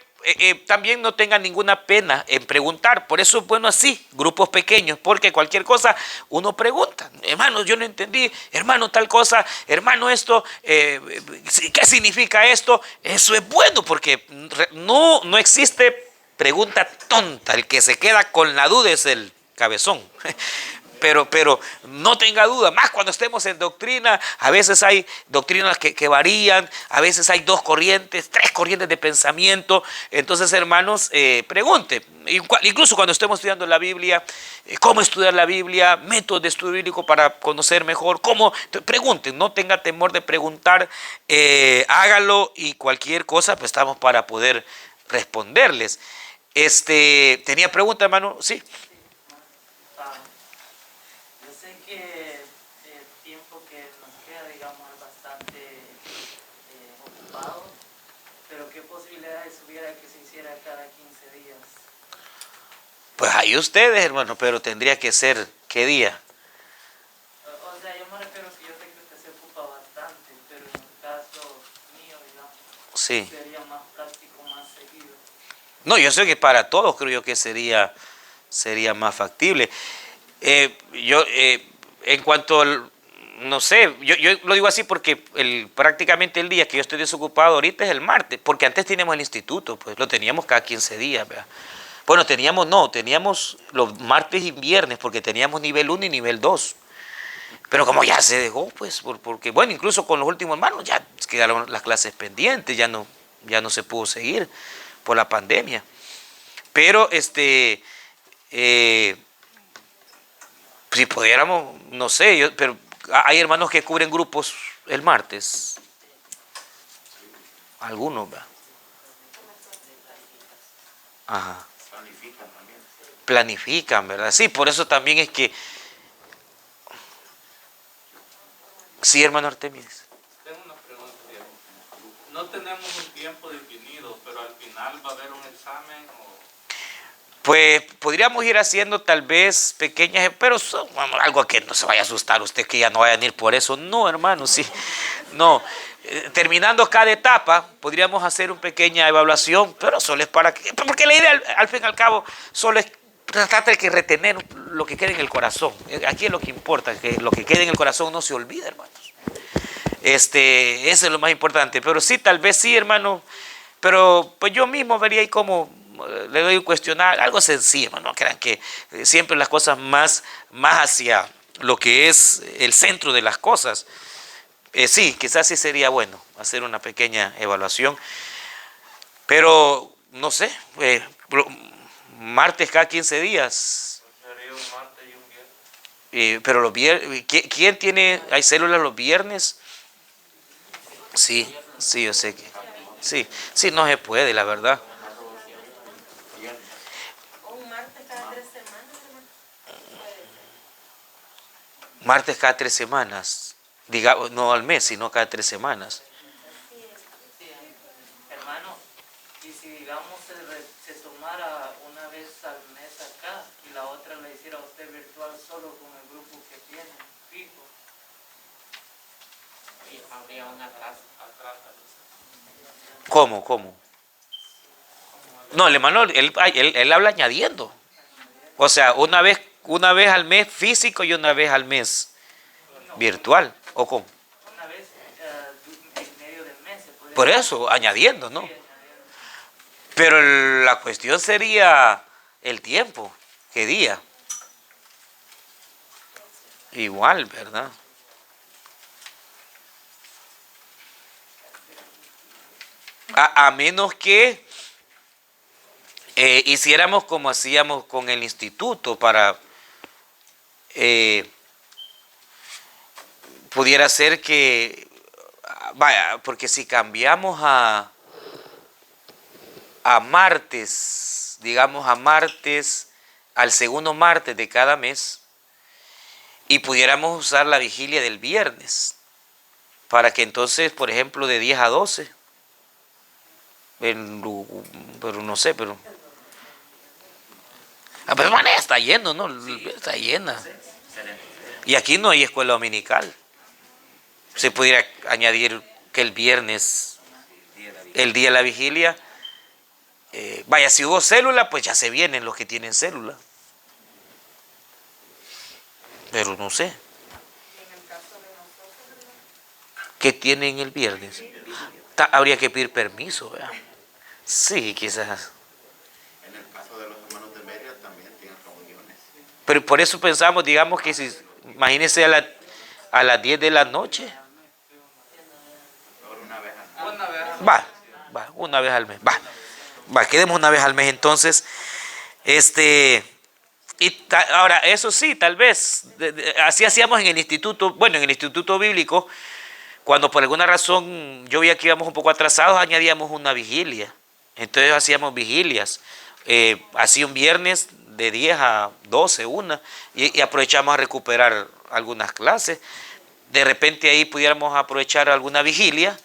también no tengan ninguna pena en preguntar. Por eso es bueno así, grupos pequeños, porque cualquier cosa uno pregunta. Hermano, yo no entendí. Hermano, tal cosa. Hermano, esto, ¿qué significa esto? Eso es bueno, porque no existe pregunta tonta. El que se queda con la duda es el cabezón. Pero no tenga duda, más cuando estemos en doctrina. A veces hay doctrinas que varían, a veces hay 2 corrientes, 3 corrientes de pensamiento. Entonces, hermanos, pregunte. Incluso cuando estemos estudiando la Biblia, cómo estudiar la Biblia, métodos de estudio bíblico para conocer mejor, pregunten, no tenga temor de preguntar, hágalo, y cualquier cosa, pues estamos para poder responderles. ¿Tenía pregunta, hermano? Sí. Yo sé que el tiempo que nos queda, digamos, es bastante ocupado, pero ¿qué posibilidades hubiera que se hiciera cada 15 días? Pues hay ustedes, hermano, pero tendría que ser, ¿qué día? O sea, yo me refiero que yo sé que usted se ocupa bastante, pero en el caso mío, digamos, Sí. sería más práctico, más seguido. No, yo sé que para todos creo yo que sería más factible. En cuanto no sé, yo lo digo así porque prácticamente el día que yo estoy desocupado ahorita es el martes, porque antes teníamos el instituto, pues lo teníamos cada 15 días, ¿verdad? Bueno, teníamos los martes y viernes porque teníamos nivel 1 y nivel 2. Pero como ya se dejó, pues, porque bueno, incluso con los últimos hermanos ya quedaron las clases pendientes, ya no se pudo seguir por la pandemia. Pero si pudiéramos, no sé, pero hay hermanos que cubren grupos el martes. Algunos, ¿verdad? Ajá. Planifican también. Planifican, ¿verdad? Sí, por eso también es que... Sí, hermano Artemis. Tengo una pregunta, Diego. No tenemos un tiempo definido, pero al final va a haber un examen o... Pues podríamos ir haciendo tal vez pequeñas, pero algo que no se vaya a asustar usted, que ya no vaya a venir por eso. No, hermano, sí. No. Terminando cada etapa, podríamos hacer una pequeña evaluación, pero solo es para que... Porque la idea, al fin y al cabo, solo es tratar de que retener lo que quede en el corazón. Aquí es lo que importa, que lo que quede en el corazón no se olvide, hermanos. Eso es lo más importante. Pero sí, tal vez sí, hermano. Pero pues yo mismo vería ahí como le doy un cuestionario, algo sencillo, no crean que siempre las cosas más hacia lo que es el centro de las cosas. Sí, quizás sí sería bueno hacer una pequeña evaluación, pero no sé, martes cada 15 días. Sería un martes y un viernes. Pero los viernes, ¿quién tiene, hay células los viernes? Sí, sí, yo sé que, sí, no se puede, la verdad. Un martes cada 3 semanas, hermano. Martes cada 3 semanas, digamos, no al mes, sino cada 3 semanas. Sí, hermano, y si digamos se tomara una vez al mes acá y la otra la hiciera usted virtual solo con el grupo que tiene, fijo. Y habría un atraso. ¿Cómo? No, el hermano, él habla añadiendo. O sea, una vez al mes físico y una vez al mes virtual. ¿O cómo? Una vez en medio del mes se podría... Por eso, añadiendo, ¿no? Sí, añadiendo. Pero la cuestión sería el tiempo. ¿Qué día? Igual, ¿verdad? A menos que hiciéramos como hacíamos con el instituto para pudiera ser que vaya, porque si cambiamos a martes, digamos a martes, al segundo martes de cada mes, y pudiéramos usar la vigilia del viernes, para que entonces, por ejemplo, de 10 a 12, pero no sé, pero... Pero manera está lleno, ¿no? Está llena. Excelente. Y aquí no hay escuela dominical. Se pudiera añadir que el viernes, el día de la vigilia, vaya, si hubo célula, pues ya se vienen los que tienen célula. Pero no sé. ¿Qué tienen el viernes? Habría que pedir permiso, ¿verdad? Sí, quizás. En el caso de los hermanos de Mérida también tienen reuniones. Pero por eso pensamos, digamos que si, imagínense a las 10 de la noche. Ahora una vez al mes. Una vez. Va, una vez al mes. Va, quedemos una vez al mes entonces. Ahora, eso sí, tal vez, así hacíamos en el instituto, bueno, en el instituto bíblico, cuando por alguna razón yo veía que íbamos un poco atrasados, añadíamos una vigilia. Entonces hacíamos vigilias, así un viernes de 10 a 12, y aprovechamos a recuperar algunas clases. De repente ahí pudiéramos aprovechar alguna vigilia,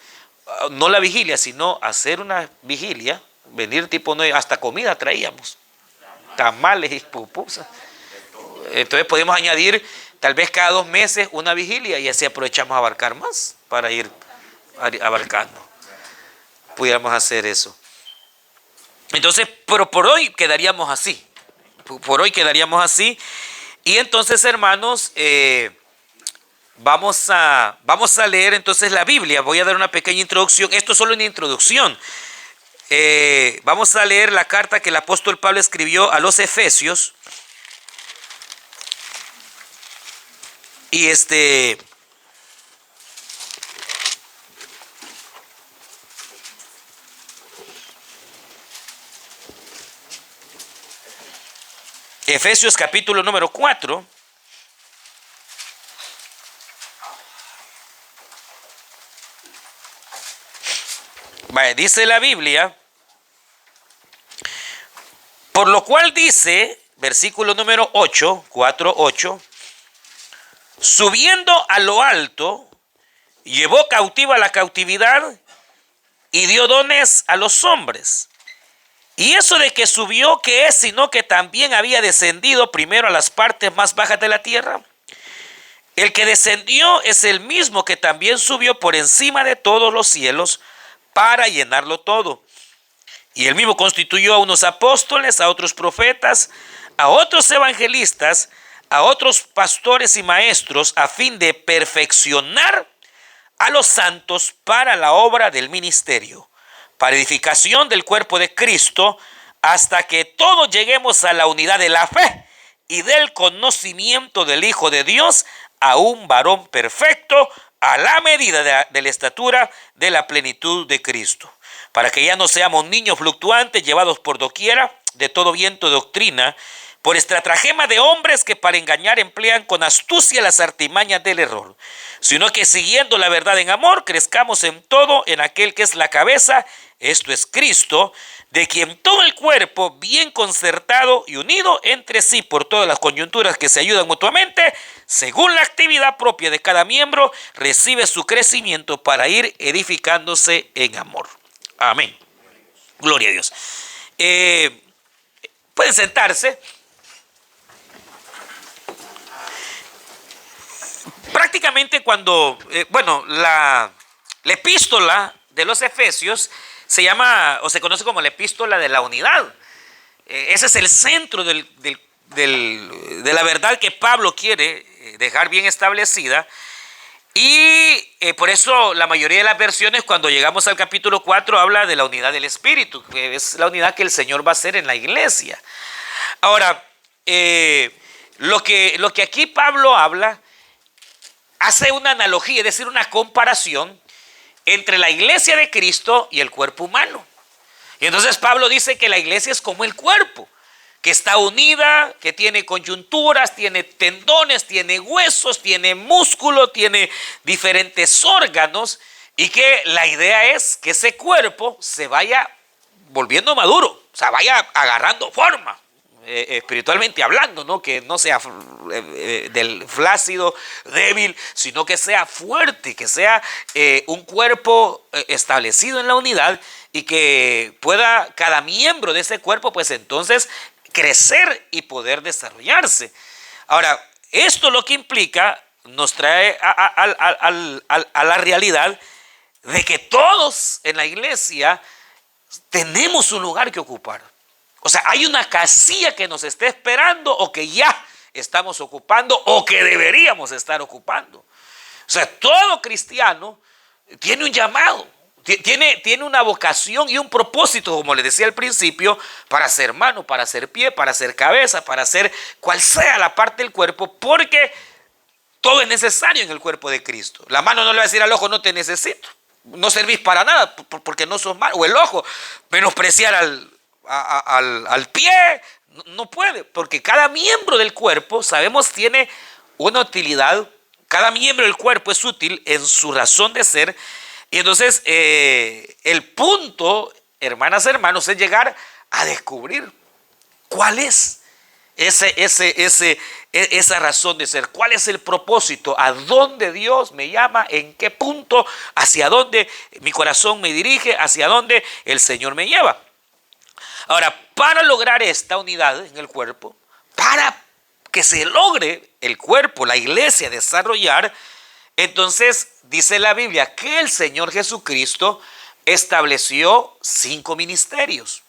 no la vigilia, sino hacer una vigilia, venir tipo 9, hasta comida traíamos, tamales y pupusas. Entonces podemos añadir tal vez cada 2 meses una vigilia y así aprovechamos a abarcar más para ir abarcando. Pudiéramos hacer eso. Entonces, pero por hoy quedaríamos así. Y entonces, hermanos, vamos a leer entonces la Biblia. Voy a dar una pequeña introducción. Esto es solo una introducción. Vamos a leer la carta que el apóstol Pablo escribió a los Efesios. Y Efesios capítulo número 4. Dice la Biblia, por lo cual dice, versículo número 8, 4:8, subiendo a lo alto, llevó cautiva la cautividad y dio dones a los hombres. Y eso de que subió, ¿qué es? Sino que también había descendido primero a las partes más bajas de la tierra. El que descendió es el mismo que también subió por encima de todos los cielos para llenarlo todo. Y él mismo constituyó a unos apóstoles, a otros profetas, a otros evangelistas, a otros pastores y maestros, a fin de perfeccionar a los santos para la obra del ministerio, para edificación del cuerpo de Cristo, hasta que todos lleguemos a la unidad de la fe y del conocimiento del Hijo de Dios, a un varón perfecto, a la medida de la estatura de la plenitud de Cristo, para que ya no seamos niños fluctuantes, llevados por doquiera de todo viento de doctrina, por estratagema de hombres que para engañar emplean con astucia las artimañas del error, sino que siguiendo la verdad en amor, crezcamos en todo en aquel que es la cabeza, esto es Cristo, de quien todo el cuerpo, bien concertado y unido entre sí por todas las coyunturas que se ayudan mutuamente, según la actividad propia de cada miembro, recibe su crecimiento para ir edificándose en amor. Amén. Gloria a Dios. Pueden sentarse. Prácticamente cuando, la epístola de los Efesios se llama o se conoce como la epístola de la unidad. Ese es el centro de la verdad que Pablo quiere dejar bien establecida. Y por eso la mayoría de las versiones, cuando llegamos al capítulo 4, habla de la unidad del Espíritu, que es la unidad que el Señor va a hacer en la iglesia. Ahora, lo que aquí Pablo habla, hace una analogía, es decir, una comparación entre la iglesia de Cristo y el cuerpo humano. Y entonces Pablo dice que la iglesia es como el cuerpo, que está unida, que tiene coyunturas, tiene tendones, tiene huesos, tiene músculo, tiene diferentes órganos, y que la idea es que ese cuerpo se vaya volviendo maduro, o sea, vaya agarrando forma. Espiritualmente hablando, ¿no? Que no sea del flácido, débil, sino que sea fuerte, que sea un cuerpo establecido en la unidad y que pueda cada miembro de ese cuerpo, pues entonces crecer y poder desarrollarse. Ahora, esto lo que implica, nos trae a la realidad de que todos en la iglesia tenemos un lugar que ocupar. O sea, hay una casilla que nos está esperando o que ya estamos ocupando o que deberíamos estar ocupando. O sea, todo cristiano tiene un llamado, tiene una vocación y un propósito, como les decía al principio, para ser mano, para ser pie, para ser cabeza, para ser cual sea la parte del cuerpo, porque todo es necesario en el cuerpo de Cristo. La mano no le va a decir al ojo, no te necesito, no servís para nada porque no sos malo. O el ojo, menospreciar al pie, no puede, porque cada miembro del cuerpo, sabemos, tiene una utilidad. Cada miembro del cuerpo es útil en su razón de ser. Y entonces el punto, hermanas, hermanos, es llegar a descubrir cuál es esa razón de ser, cuál es el propósito, a dónde Dios me llama, en qué punto, hacia dónde mi corazón me dirige, hacia dónde el Señor me lleva. Ahora, para lograr esta unidad en el cuerpo, para que se logre el cuerpo, la iglesia, desarrollar, entonces dice la Biblia que el Señor Jesucristo estableció 5 ministerios.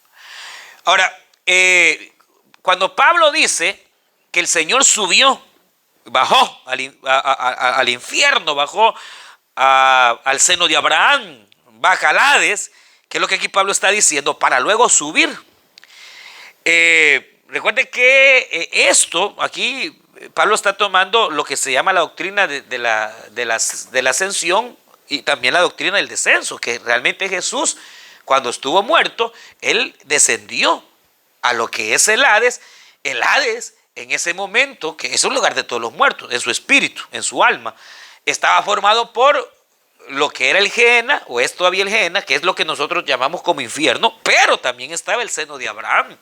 Ahora, cuando Pablo dice que el Señor subió bajó al infierno, bajó al seno de Abraham, baja al Hades, que es lo que aquí Pablo está diciendo, para luego subir. Recuerde que esto, aquí Pablo está tomando lo que se llama la doctrina de la ascensión y también la doctrina del descenso, que realmente Jesús, cuando estuvo muerto, él descendió a lo que es el Hades. El Hades, en ese momento, que es un lugar de todos los muertos, en su espíritu, en su alma, estaba formado por lo que era el Gehenna, o es todavía el Gehenna, que es lo que nosotros llamamos como infierno, pero también estaba el seno de Abraham.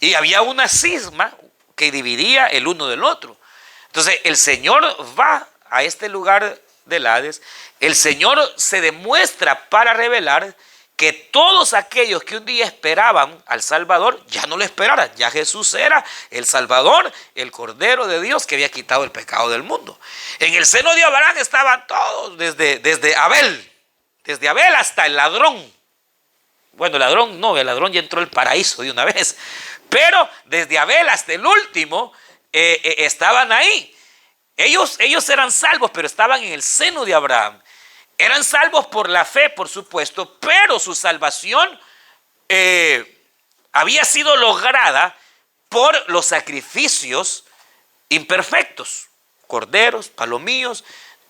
Y había una cisma que dividía el uno del otro. Entonces el Señor va a este lugar del Hades. El Señor se demuestra para revelar que todos aquellos que un día esperaban al Salvador, ya no lo esperaran. Ya Jesús era el Salvador, el Cordero de Dios que había quitado el pecado del mundo. En el seno de Abraham estaban todos, desde Abel hasta el ladrón. Bueno, el ladrón ya entró al paraíso de una vez. Pero desde Abel hasta el último estaban ahí. Ellos eran salvos, pero estaban en el seno de Abraham. Eran salvos por la fe, por supuesto, pero su salvación había sido lograda por los sacrificios imperfectos. Corderos, palomillos.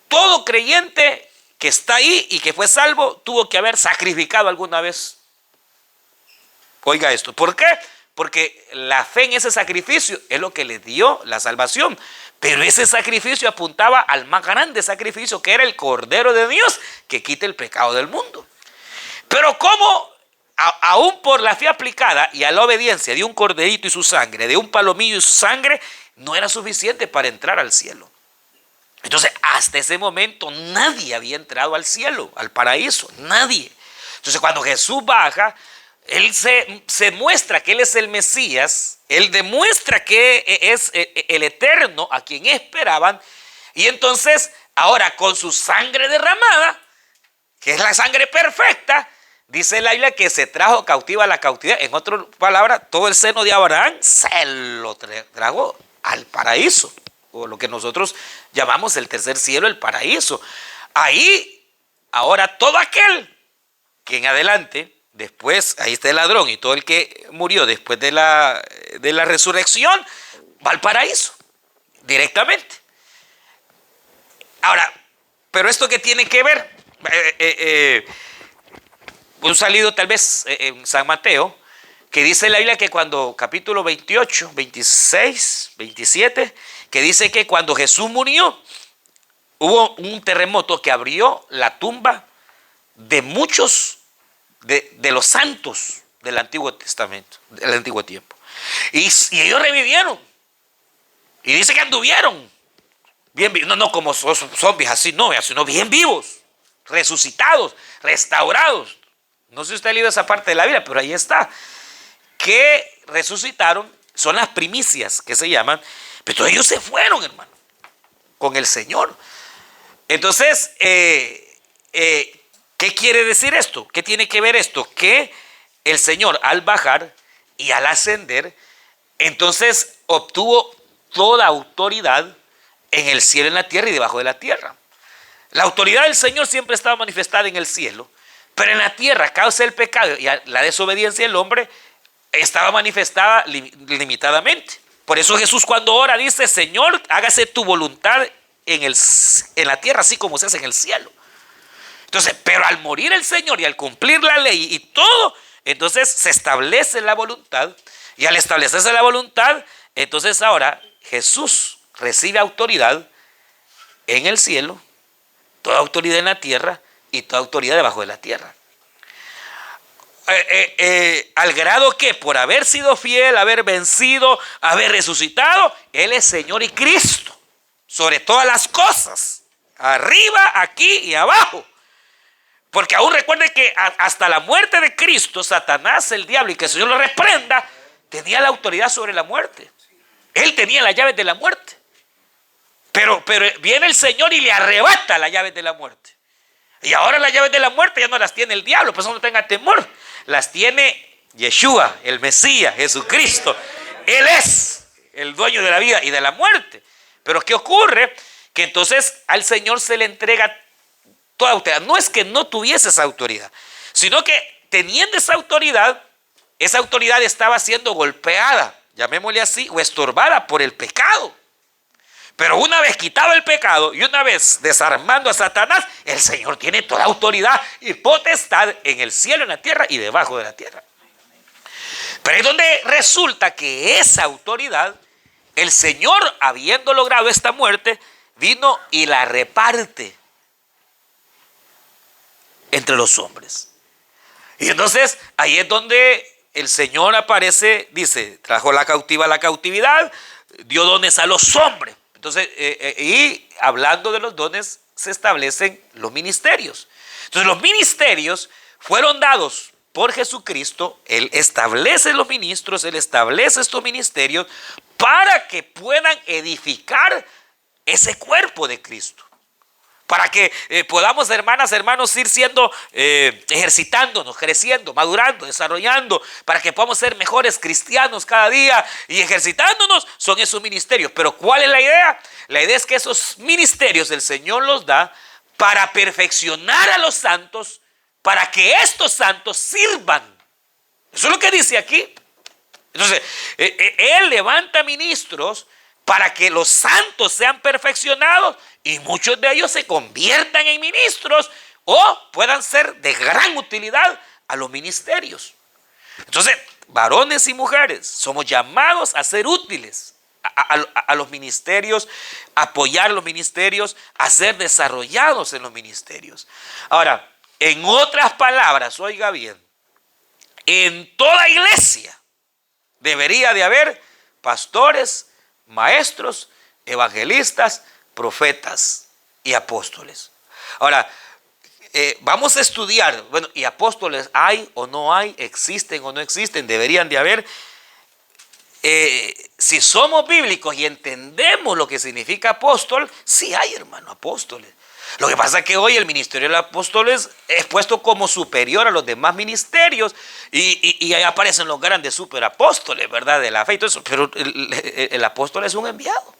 Todo creyente que está ahí y que fue salvo tuvo que haber sacrificado alguna vez. Oiga esto, ¿por qué? Porque la fe en ese sacrificio es lo que le dio la salvación. Pero ese sacrificio apuntaba al más grande sacrificio, que era el Cordero de Dios, que quita el pecado del mundo. Pero como aún por la fe aplicada y a la obediencia de un corderito y su sangre, de un palomillo y su sangre, no era suficiente para entrar al cielo. Entonces, hasta ese momento nadie había entrado al cielo, al paraíso, nadie. Entonces, cuando Jesús baja, Él se muestra que Él es el Mesías, Él demuestra que es el eterno a quien esperaban, y entonces ahora con su sangre derramada, que es la sangre perfecta, dice la Biblia que se trajo cautiva la cautividad. En otras palabras, todo el seno de Abraham se lo trajo al paraíso, o lo que nosotros llamamos el tercer cielo, el paraíso. Ahí, ahora todo aquel que en adelante, después, ahí está el ladrón y todo el que murió después de la resurrección, va al paraíso, directamente. Ahora, pero esto ¿qué tiene que ver? Un salido tal vez en San Mateo, que dice la Biblia que cuando, capítulo 28, 26, 27, que dice que cuando Jesús murió, hubo un terremoto que abrió la tumba de muchos de los santos del Antiguo Testamento, del Antiguo Tiempo. Y ellos revivieron. Y dice que anduvieron bien vivos, no como zombies así, no, sino bien vivos, resucitados, restaurados. No sé si usted ha leído esa parte de la Biblia, pero ahí está. Que resucitaron, son las primicias que se llaman, pero ellos se fueron, hermano, con el Señor. Entonces, ¿qué quiere decir esto? ¿Qué tiene que ver esto? Que el Señor al bajar y al ascender, entonces obtuvo toda autoridad en el cielo, en la tierra y debajo de la tierra. La autoridad del Señor siempre estaba manifestada en el cielo, pero en la tierra, a causa del pecado y la desobediencia del hombre, estaba manifestada limitadamente. Por eso Jesús cuando ora dice: Señor, hágase tu voluntad en la tierra así como se hace en el cielo. Entonces, pero al morir el Señor y al cumplir la ley y todo, entonces se establece la voluntad, y al establecerse la voluntad, entonces ahora Jesús recibe autoridad en el cielo, toda autoridad en la tierra y toda autoridad debajo de la tierra. Al grado que por haber sido fiel, haber vencido, haber resucitado, Él es Señor y Cristo sobre todas las cosas, arriba, aquí y abajo. Porque aún recuerde que hasta la muerte de Cristo, Satanás, el diablo, y que el Señor lo reprenda, tenía la autoridad sobre la muerte. Él tenía las llaves de la muerte. Pero viene el Señor y le arrebata las llaves de la muerte. Y ahora las llaves de la muerte ya no las tiene el diablo, pues no tenga temor. Las tiene Yeshua, el Mesías, Jesucristo. Él es el dueño de la vida y de la muerte. Pero ¿qué ocurre? Que entonces al Señor se le entrega toda autoridad. No es que no tuviese esa autoridad, sino que teniendo esa autoridad estaba siendo golpeada, llamémosle así, o estorbada por el pecado. Pero una vez quitado el pecado y una vez desarmando a Satanás, el Señor tiene toda autoridad y potestad en el cielo, en la tierra y debajo de la tierra. Pero es donde resulta que esa autoridad, el Señor, habiendo logrado esta muerte, vino y la reparte entre los hombres. Y entonces ahí es donde el Señor aparece, dice, trajo la cautiva a la cautividad, dio dones a los hombres. Entonces, y hablando de los dones, se establecen los ministerios. Entonces, los ministerios fueron dados por Jesucristo. Él establece los ministros, Él establece estos ministerios para que puedan edificar ese cuerpo de Cristo. Para que podamos, hermanas, hermanos, ir siendo, ejercitándonos, creciendo, madurando, desarrollando, para que podamos ser mejores cristianos cada día y ejercitándonos, son esos ministerios. Pero ¿cuál es la idea? La idea es que esos ministerios el Señor los da para perfeccionar a los santos, para que estos santos sirvan. Eso es lo que dice aquí. Entonces, Él levanta ministros para que los santos sean perfeccionados y muchos de ellos se conviertan en ministros o puedan ser de gran utilidad a los ministerios. Entonces, varones y mujeres, somos llamados a ser útiles a los ministerios, a apoyar los ministerios, a ser desarrollados en los ministerios. Ahora, en otras palabras, oiga bien, en toda iglesia debería de haber pastores, maestros, evangelistas, profetas y apóstoles. Ahora, vamos a estudiar, bueno, ¿y apóstoles hay o no hay? ¿Existen o no existen? Deberían de haber. Si somos bíblicos y entendemos lo que significa apóstol, sí hay, hermano, apóstoles. Lo que pasa es que hoy el ministerio de los apóstoles es puesto como superior a los demás ministerios y ahí aparecen los grandes superapóstoles, ¿verdad? De la fe y todo eso, pero el apóstol es un enviado.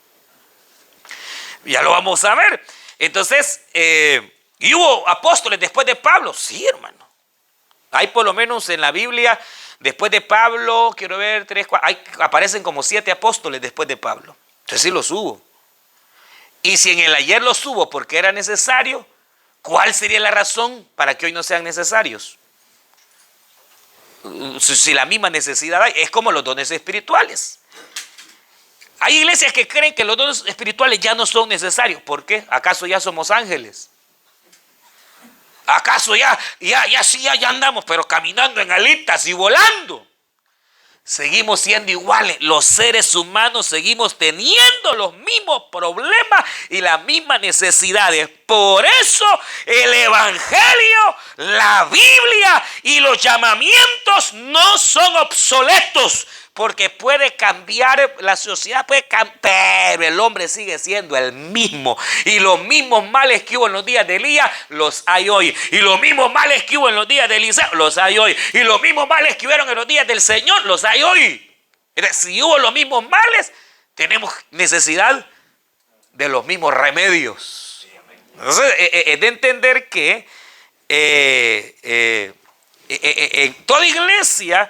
Ya lo vamos a ver. Entonces, ¿y hubo apóstoles después de Pablo? Sí, hermano. Hay por lo menos en la Biblia, después de Pablo, quiero ver, 3, 4, aparecen como 7 apóstoles después de Pablo. Entonces sí los hubo. Y si en el ayer los hubo porque era necesario, ¿cuál sería la razón para que hoy no sean necesarios? Si la misma necesidad hay, es como los dones espirituales. Hay iglesias que creen que los dones espirituales ya no son necesarios. ¿Por qué? ¿Acaso ya somos ángeles? ¿Acaso ya andamos, pero caminando en alitas y volando? Seguimos siendo iguales, los seres humanos seguimos teniendo los mismos problemas y las mismas necesidades. Por eso el Evangelio, la Biblia y los llamamientos no son obsoletos, porque puede cambiar la sociedad, pero el hombre sigue siendo el mismo. Y los mismos males que hubo en los días de Elías, los hay hoy. Y los mismos males que hubo en los días de Eliseo, los hay hoy. Y los mismos males que hubieron en los días del Señor, los hay hoy. Si hubo los mismos males, tenemos necesidad de los mismos remedios. Entonces, es de entender que en toda iglesia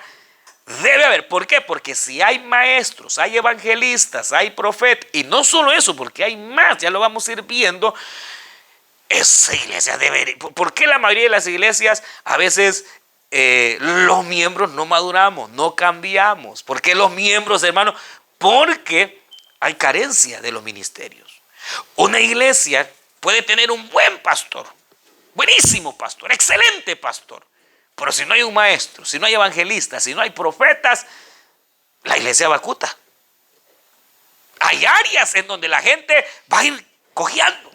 debe haber. ¿Por qué? Porque si hay maestros, hay evangelistas, hay profetas, y no solo eso, porque hay más, ya lo vamos a ir viendo, esa iglesia debe. ¿Por qué la mayoría de las iglesias a veces los miembros no maduramos, no cambiamos? ¿Por qué los miembros, hermanos? Porque hay carencia de los ministerios. Una iglesia puede tener un buen pastor, buenísimo pastor, excelente pastor. Pero si no hay un maestro, si no hay evangelistas, si no hay profetas, la iglesia va acuta. Hay áreas en donde la gente va a ir cojeando.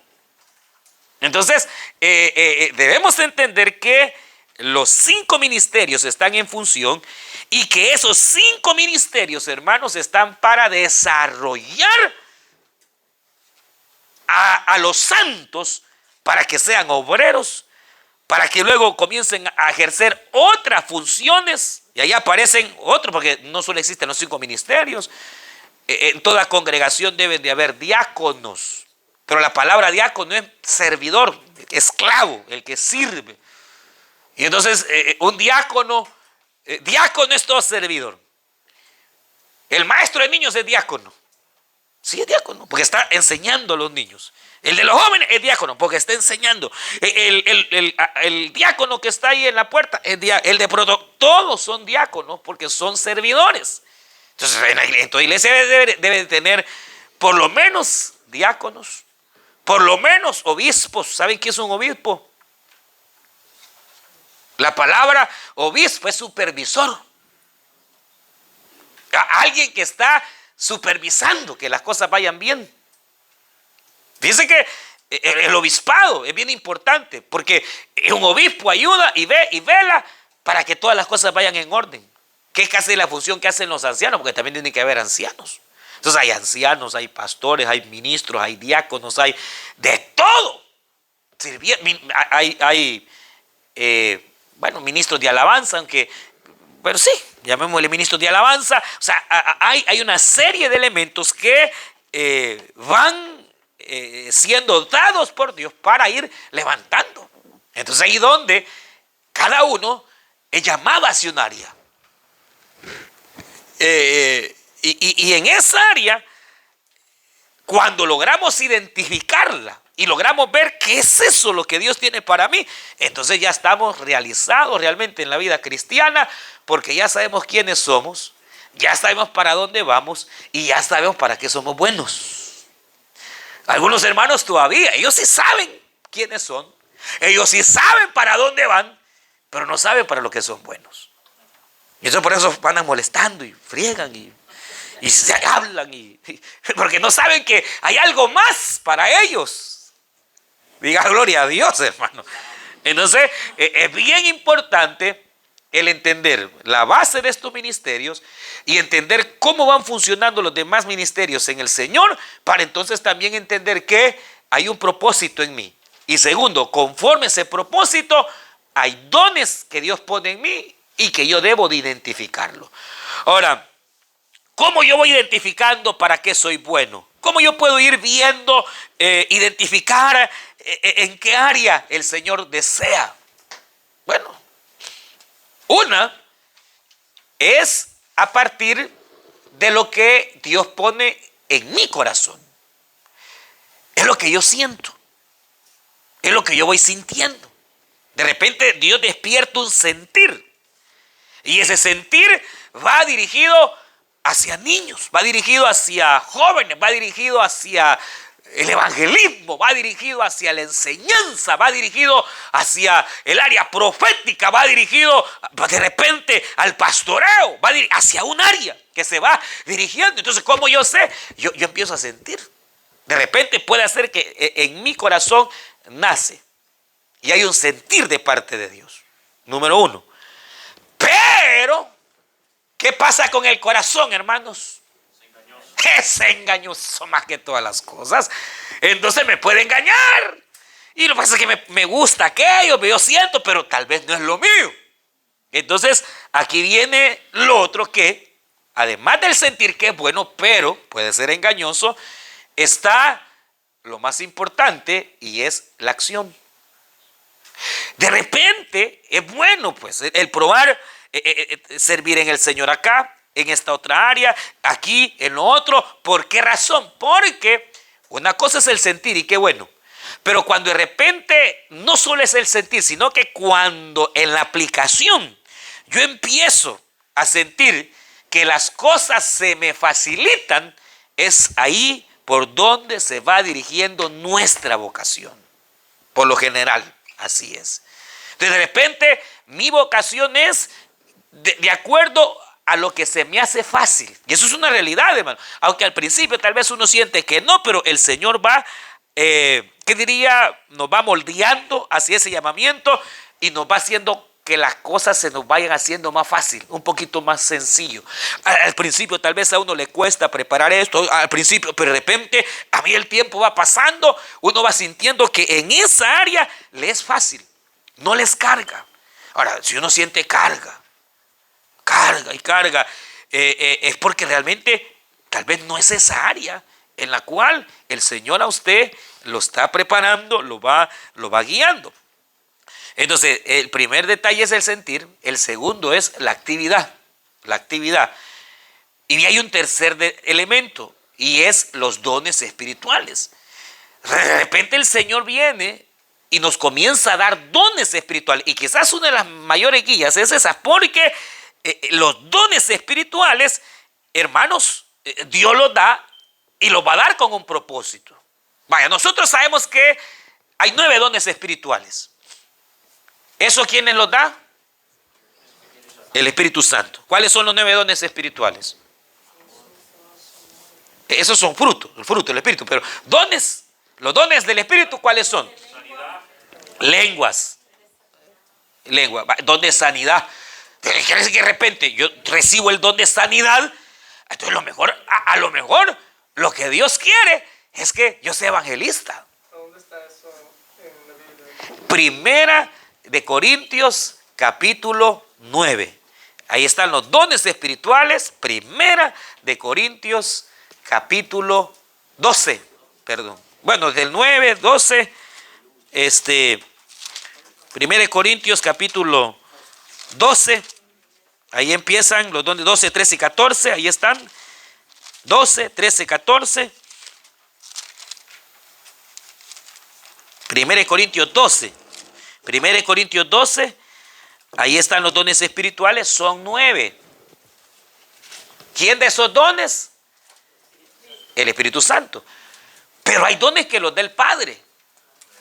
Entonces, debemos entender que los 5 ministerios están en función y que esos 5 ministerios, hermanos, están para desarrollar a los santos para que sean obreros, para que luego comiencen a ejercer otras funciones, y ahí aparecen otros, porque no solo existen los 5 ministerios, en toda congregación deben de haber diáconos. Pero la palabra diácono es servidor, esclavo, el que sirve. Y entonces un diácono es todo servidor. El maestro de niños es diácono. Sí, es diácono, porque está enseñando a los niños. El de los jóvenes es diácono, porque está enseñando. El diácono que está ahí en la puerta es diácono. El de todos son diáconos, porque son servidores. Entonces, en toda iglesia debe tener por lo menos diáconos, por lo menos obispos. ¿Saben qué es un obispo? La palabra obispo es supervisor. Alguien que está supervisando que las cosas vayan bien. Dice que el obispado es bien importante, porque un obispo ayuda y ve y vela para que todas las cosas vayan en orden. Que es casi la función que hacen los ancianos, porque también tiene que haber ancianos. Entonces hay ancianos, hay pastores, hay ministros, hay diáconos, hay de todo. Hay ministros de alabanza, aunque, bueno, sí, llamémosle ministros de alabanza. O sea, hay una serie de elementos que van siendo dados por Dios para ir levantando. Entonces ahí donde cada uno es llamado hacia un área. Y en esa área, cuando logramos identificarla y logramos ver qué es eso lo que Dios tiene para mí, entonces ya estamos realizados realmente en la vida cristiana, porque ya sabemos quiénes somos, ya sabemos para dónde vamos y ya sabemos para qué somos buenos. Algunos hermanos todavía, ellos sí saben quiénes son, ellos sí saben para dónde van, pero no saben para lo que son buenos. Y eso por eso van molestando y friegan y se hablan porque no saben que hay algo más para ellos. Diga gloria a Dios, hermano. Entonces es bien importante el entender la base de estos ministerios y entender cómo van funcionando los demás ministerios en el Señor, para entonces también entender que hay un propósito en mí. Y segundo, conforme a ese propósito, hay dones que Dios pone en mí y que yo debo de identificarlo. Ahora, ¿cómo yo voy identificando para qué soy bueno? ¿Cómo yo puedo ir viendo, identificar en qué área el Señor desea? Bueno, una es a partir de lo que Dios pone en mi corazón. Es lo que yo siento. Es lo que yo voy sintiendo. De repente Dios despierta un sentir. Y ese sentir va dirigido hacia niños, va dirigido hacia jóvenes, va dirigido hacia el evangelismo, va dirigido hacia la enseñanza, va dirigido hacia el área profética, va dirigido de repente al pastoreo, va hacia un área que se va dirigiendo. Entonces, ¿cómo yo sé? Yo empiezo a sentir. De repente puede ser que en mi corazón nace y hay un sentir de parte de Dios. Número uno. Pero, ¿qué pasa con el corazón, hermanos? Es engañoso más que todas las cosas. Entonces me puede engañar. Y lo que pasa es que me gusta aquello, yo siento, pero tal vez no es lo mío. Entonces, aquí viene lo otro que, además del sentir que es bueno, pero puede ser engañoso, está lo más importante y es la acción. De repente es bueno pues el probar servir en el Señor acá, en esta otra área, aquí, en lo otro. ¿Por qué razón? Porque una cosa es el sentir y qué bueno. Pero cuando de repente no solo es el sentir, sino que cuando en la aplicación yo empiezo a sentir que las cosas se me facilitan, es ahí por donde se va dirigiendo nuestra vocación. Por lo general, así es. Entonces, de repente, mi vocación es de acuerdo a lo que se me hace fácil. Y eso es una realidad, hermano. Aunque al principio tal vez uno siente que no, pero el Señor va, nos va moldeando hacia ese llamamiento y nos va haciendo que las cosas se nos vayan haciendo más fácil, un poquito más sencillo. Al principio tal vez a uno le cuesta preparar esto, al principio, pero de repente a mí el tiempo va pasando, uno va sintiendo que en esa área le es fácil, no les carga. Ahora, si uno siente carga, es porque realmente tal vez no es esa área en la cual el Señor a usted lo está preparando, lo va guiando. Entonces, el primer detalle es el sentir, el segundo es la actividad. Y hay un tercer elemento, y es los dones espirituales. De repente el Señor viene y nos comienza a dar dones espirituales, y quizás una de las mayores guías es esa, porque los dones espirituales, hermanos, Dios los da y los va a dar con un propósito. Vaya, nosotros sabemos que hay 9 dones espirituales. ¿Eso quiénes los da? El Espíritu Santo. ¿Cuáles son los 9 dones espirituales? Esos son frutos, el fruto del Espíritu. Pero dones, los dones del Espíritu, ¿cuáles son? Lenguas. Don de sanidad. Quiere decir que de repente yo recibo el don de sanidad. Entonces a lo mejor lo que Dios quiere es que yo sea evangelista. ¿Dónde está eso en la Biblia? Primera de Corintios, capítulo 9. Ahí están los dones espirituales. Primera de Corintios, capítulo 12. Perdón. Bueno, del 9, 12. Primera de Corintios, capítulo 12. Ahí empiezan los dones 12, 13 y 14. Ahí están. 12, 13, 14. Primera de Corintios 12. Primera de Corintios 12. Ahí están los dones espirituales. Son 9. ¿Quién de esos dones? El Espíritu Santo. Pero hay dones que los da el Padre.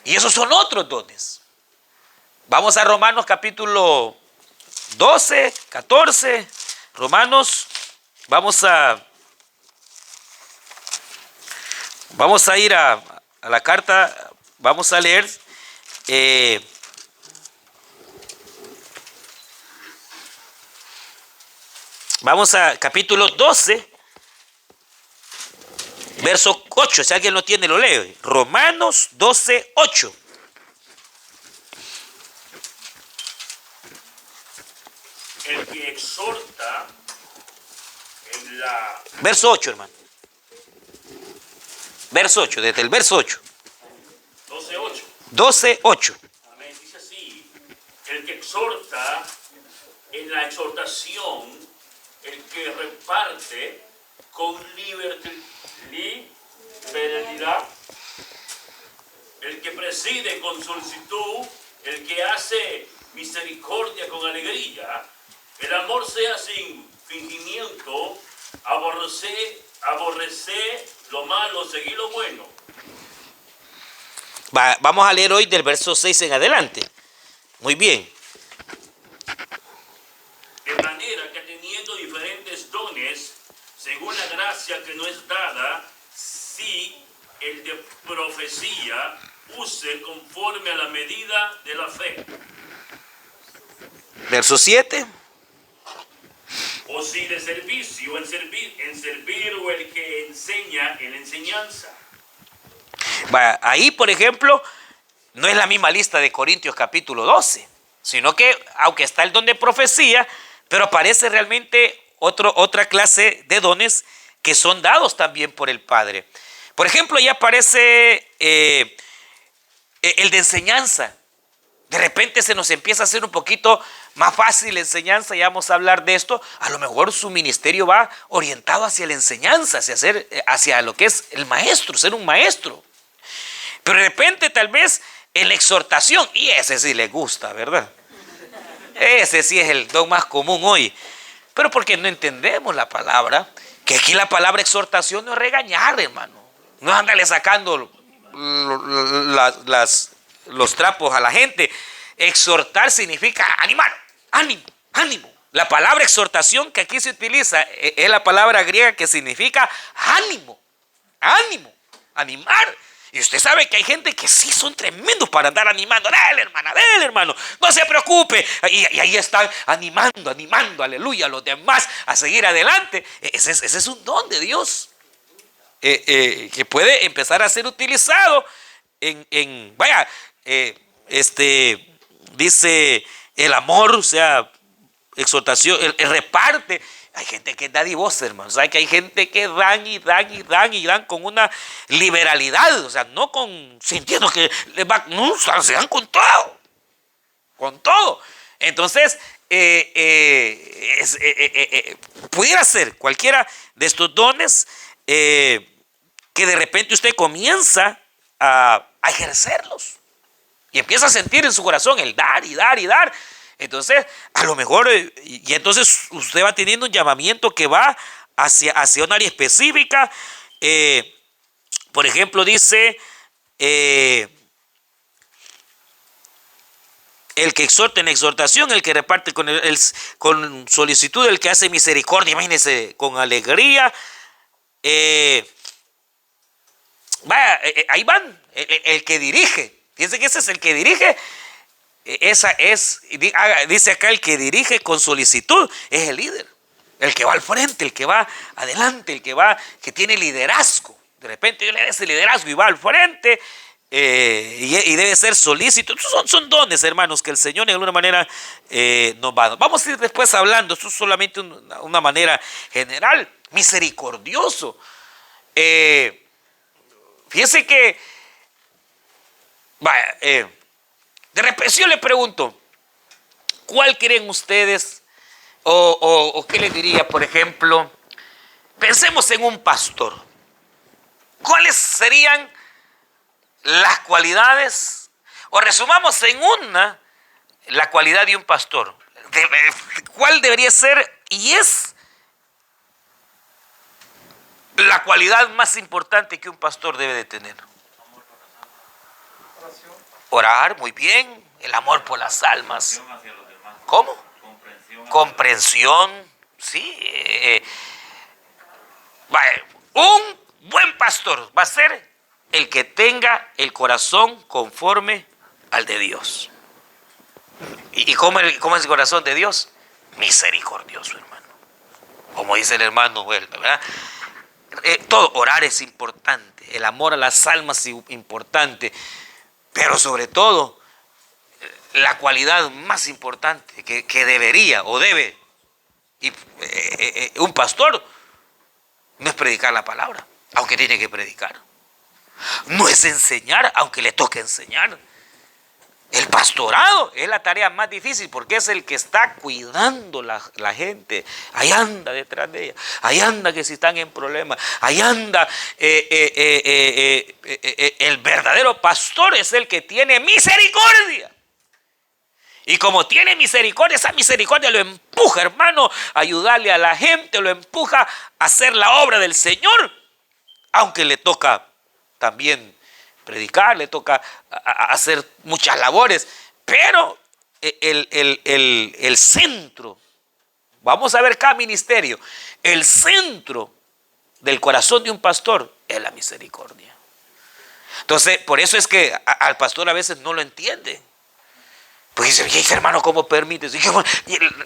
Y esos son otros dones. Vamos a Romanos capítulo 12, 14. Romanos, vamos a ir a la carta, vamos a leer vamos a capítulo 12, verso 8. Si alguien lo tiene, lo lee. Romanos 12, 8. El que exhorta en la... Verso 8, hermano. Verso 8, desde el verso 8. 12:8. 12, 8. Amén. Dice así: el que exhorta en la exhortación, el que reparte con liberalidad, el que preside con solicitud, el que hace misericordia con alegría, el amor sea sin fingimiento, aborrece lo malo, seguir lo bueno. Vamos a leer hoy del verso 6 en adelante. Muy bien. De manera que teniendo diferentes dones, según la gracia que nos es dada, si el de profecía use conforme a la medida de la fe. Verso 7. O si de servicio, en servir o el que enseña en la enseñanza. Ahí, por ejemplo, no es la misma lista de Corintios capítulo 12, sino que, aunque está el don de profecía, pero aparece realmente otra clase de dones que son dados también por el Padre. Por ejemplo, ya aparece el de enseñanza. De repente se nos empieza a hacer un poquito más fácil la enseñanza, ya vamos a hablar de esto. A lo mejor su ministerio va orientado hacia la enseñanza, hacia lo que es el maestro, ser un maestro. Pero de repente tal vez en la exhortación, y ese sí le gusta, ¿verdad? Ese sí es el don más común hoy. Pero porque no entendemos la palabra, que aquí la palabra exhortación no es regañar, hermano. No es andarle sacando los trapos a la gente. Exhortar significa animar, ánimo. La palabra exhortación que aquí se utiliza es la palabra griega que significa ánimo, animar. Y usted sabe que hay gente que sí son tremendos para andar animando. Dale, hermano, no se preocupe. Y ahí están animando, aleluya, a los demás a seguir adelante. Ese es un don de Dios que puede empezar a ser utilizado dice el amor, o sea, exhortación, el reparte. Hay gente que es dadivosa, hermanos. Hay que hay gente que dan y dan y dan y dan con una liberalidad. O sea, no con sintiendo que les va. No, o sea, se dan con todo. Con todo. Entonces, pudiera ser cualquiera de estos dones que de repente usted comienza a ejercerlos. Y empieza a sentir en su corazón el dar y dar y dar. Entonces, a lo mejor, y entonces usted va teniendo un llamamiento que va hacia un área específica. Por ejemplo, dice, el que exhorta en exhortación, el que reparte con solicitud, el que hace misericordia, imagínense, con alegría. Ahí van, el que dirige. Fíjense que ese es el que dirige. Dice acá, el que dirige con solicitud es el líder, el que va al frente, el que va adelante, que tiene liderazgo. De repente yo le doy ese liderazgo y va al frente, y debe ser solícito. Son dones, hermanos, que el Señor de alguna manera nos va a dar. Vamos a ir después hablando, esto es solamente una manera general. Misericordioso. Fíjense que, de repente yo le pregunto, ¿cuál creen ustedes o qué les diría, por ejemplo? Pensemos en un pastor. ¿Cuáles serían las cualidades? O resumamos en la cualidad de un pastor. ¿Cuál debería ser y es la cualidad más importante que un pastor debe de tener? Orar, muy bien. El amor por las almas. ¿Cómo? Comprensión. Sí. Un buen pastor va a ser el que tenga el corazón conforme al de Dios. ¿Y cómo es el corazón de Dios? Misericordioso, hermano. Como dice el hermano, ¿verdad? Todo, orar es importante. El amor a las almas es importante. Pero sobre todo, la cualidad más importante que debería o debe un pastor no es predicar la palabra, aunque tiene que predicar. No es enseñar, aunque le toque enseñar. El pastorado es la tarea más difícil porque es el que está cuidando la gente. Ahí anda detrás de ella. Ahí anda que si están en problemas. Ahí anda. El verdadero pastor es el que tiene misericordia. Y como tiene misericordia, esa misericordia lo empuja, hermano, a ayudarle a la gente, lo empuja a hacer la obra del Señor, aunque le toca también predicar, le toca hacer muchas labores, pero el centro, vamos a ver cada ministerio, el centro del corazón de un pastor es la misericordia. Entonces, por eso es que al pastor a veces no lo entiende. Pues dice, ese hermano, ¿cómo permite?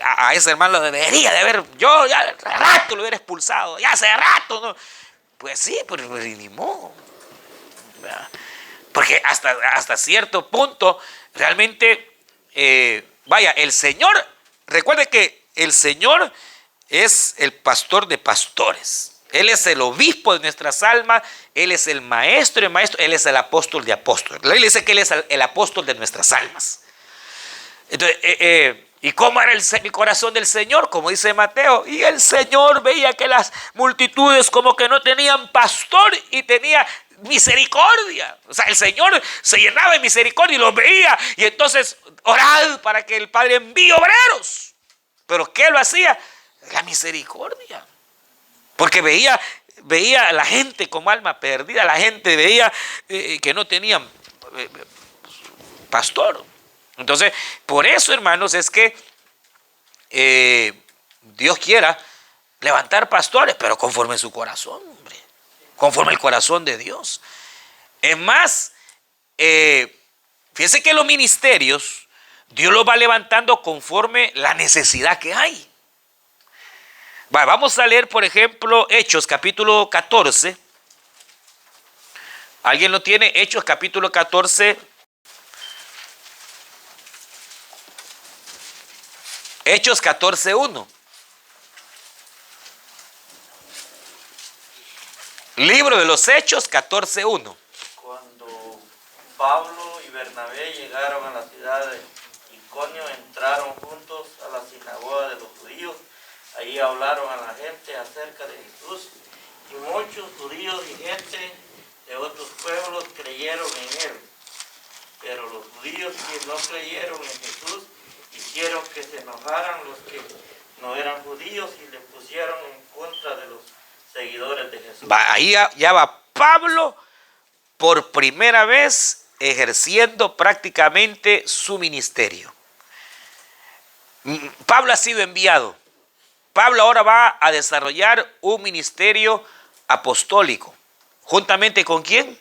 A ese hermano lo debería de haber, yo ya hace rato lo hubiera expulsado, ya hace rato, ¿no? Pues sí, pero ni modo. Porque hasta cierto punto, realmente, el Señor, recuerde que el Señor es el pastor de pastores. Él es el obispo de nuestras almas, Él es el maestro de maestros, Él es el apóstol de apóstoles. La Biblia dice que Él es el apóstol de nuestras almas. Entonces, ¿y cómo era el corazón del Señor? Como dice Mateo, y el Señor veía que las multitudes como que no tenían pastor y tenía misericordia. O sea, el Señor se llenaba de misericordia y los veía. Y entonces, orad para que el Padre envíe obreros. ¿Pero qué lo hacía? La misericordia. Porque veía a la gente como alma perdida. La gente veía que no tenían pastor. Entonces, por eso, hermanos, es que Dios quiera levantar pastores, pero conforme a su corazón, hombre. Conforme al corazón de Dios. Es más, fíjense que los ministerios, Dios los va levantando conforme la necesidad que hay. Vamos a leer, por ejemplo, Hechos capítulo 14. ¿Alguien lo tiene? Hechos capítulo 14. Hechos 14:1. Libro de los Hechos 14:1. Cuando Pablo y Bernabé llegaron a la ciudad de Iconio, entraron juntos a la sinagoga de los judíos. Ahí hablaron a la gente acerca de Jesús, y muchos judíos y gente de otros pueblos creyeron en él. Pero los judíos que no creyeron en Jesús hicieron que se enojaran los que no eran judíos y le pusieron en contra de los seguidores de Jesús. Ahí ya va Pablo por primera vez ejerciendo prácticamente su ministerio. Pablo ha sido enviado. Pablo ahora va a desarrollar un ministerio apostólico. ¿Juntamente con quién?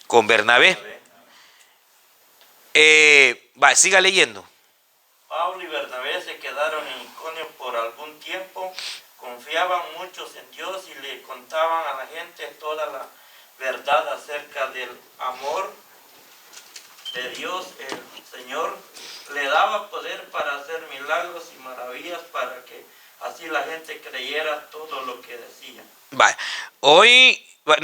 Con Bernabé. Siga leyendo. Pablo y Bernabé se quedaron en Iconio por algún tiempo, confiaban muchos en Dios y le contaban a la gente toda la verdad acerca del amor de Dios. El Señor le daba poder para hacer milagros y maravillas para que así la gente creyera todo lo que decía.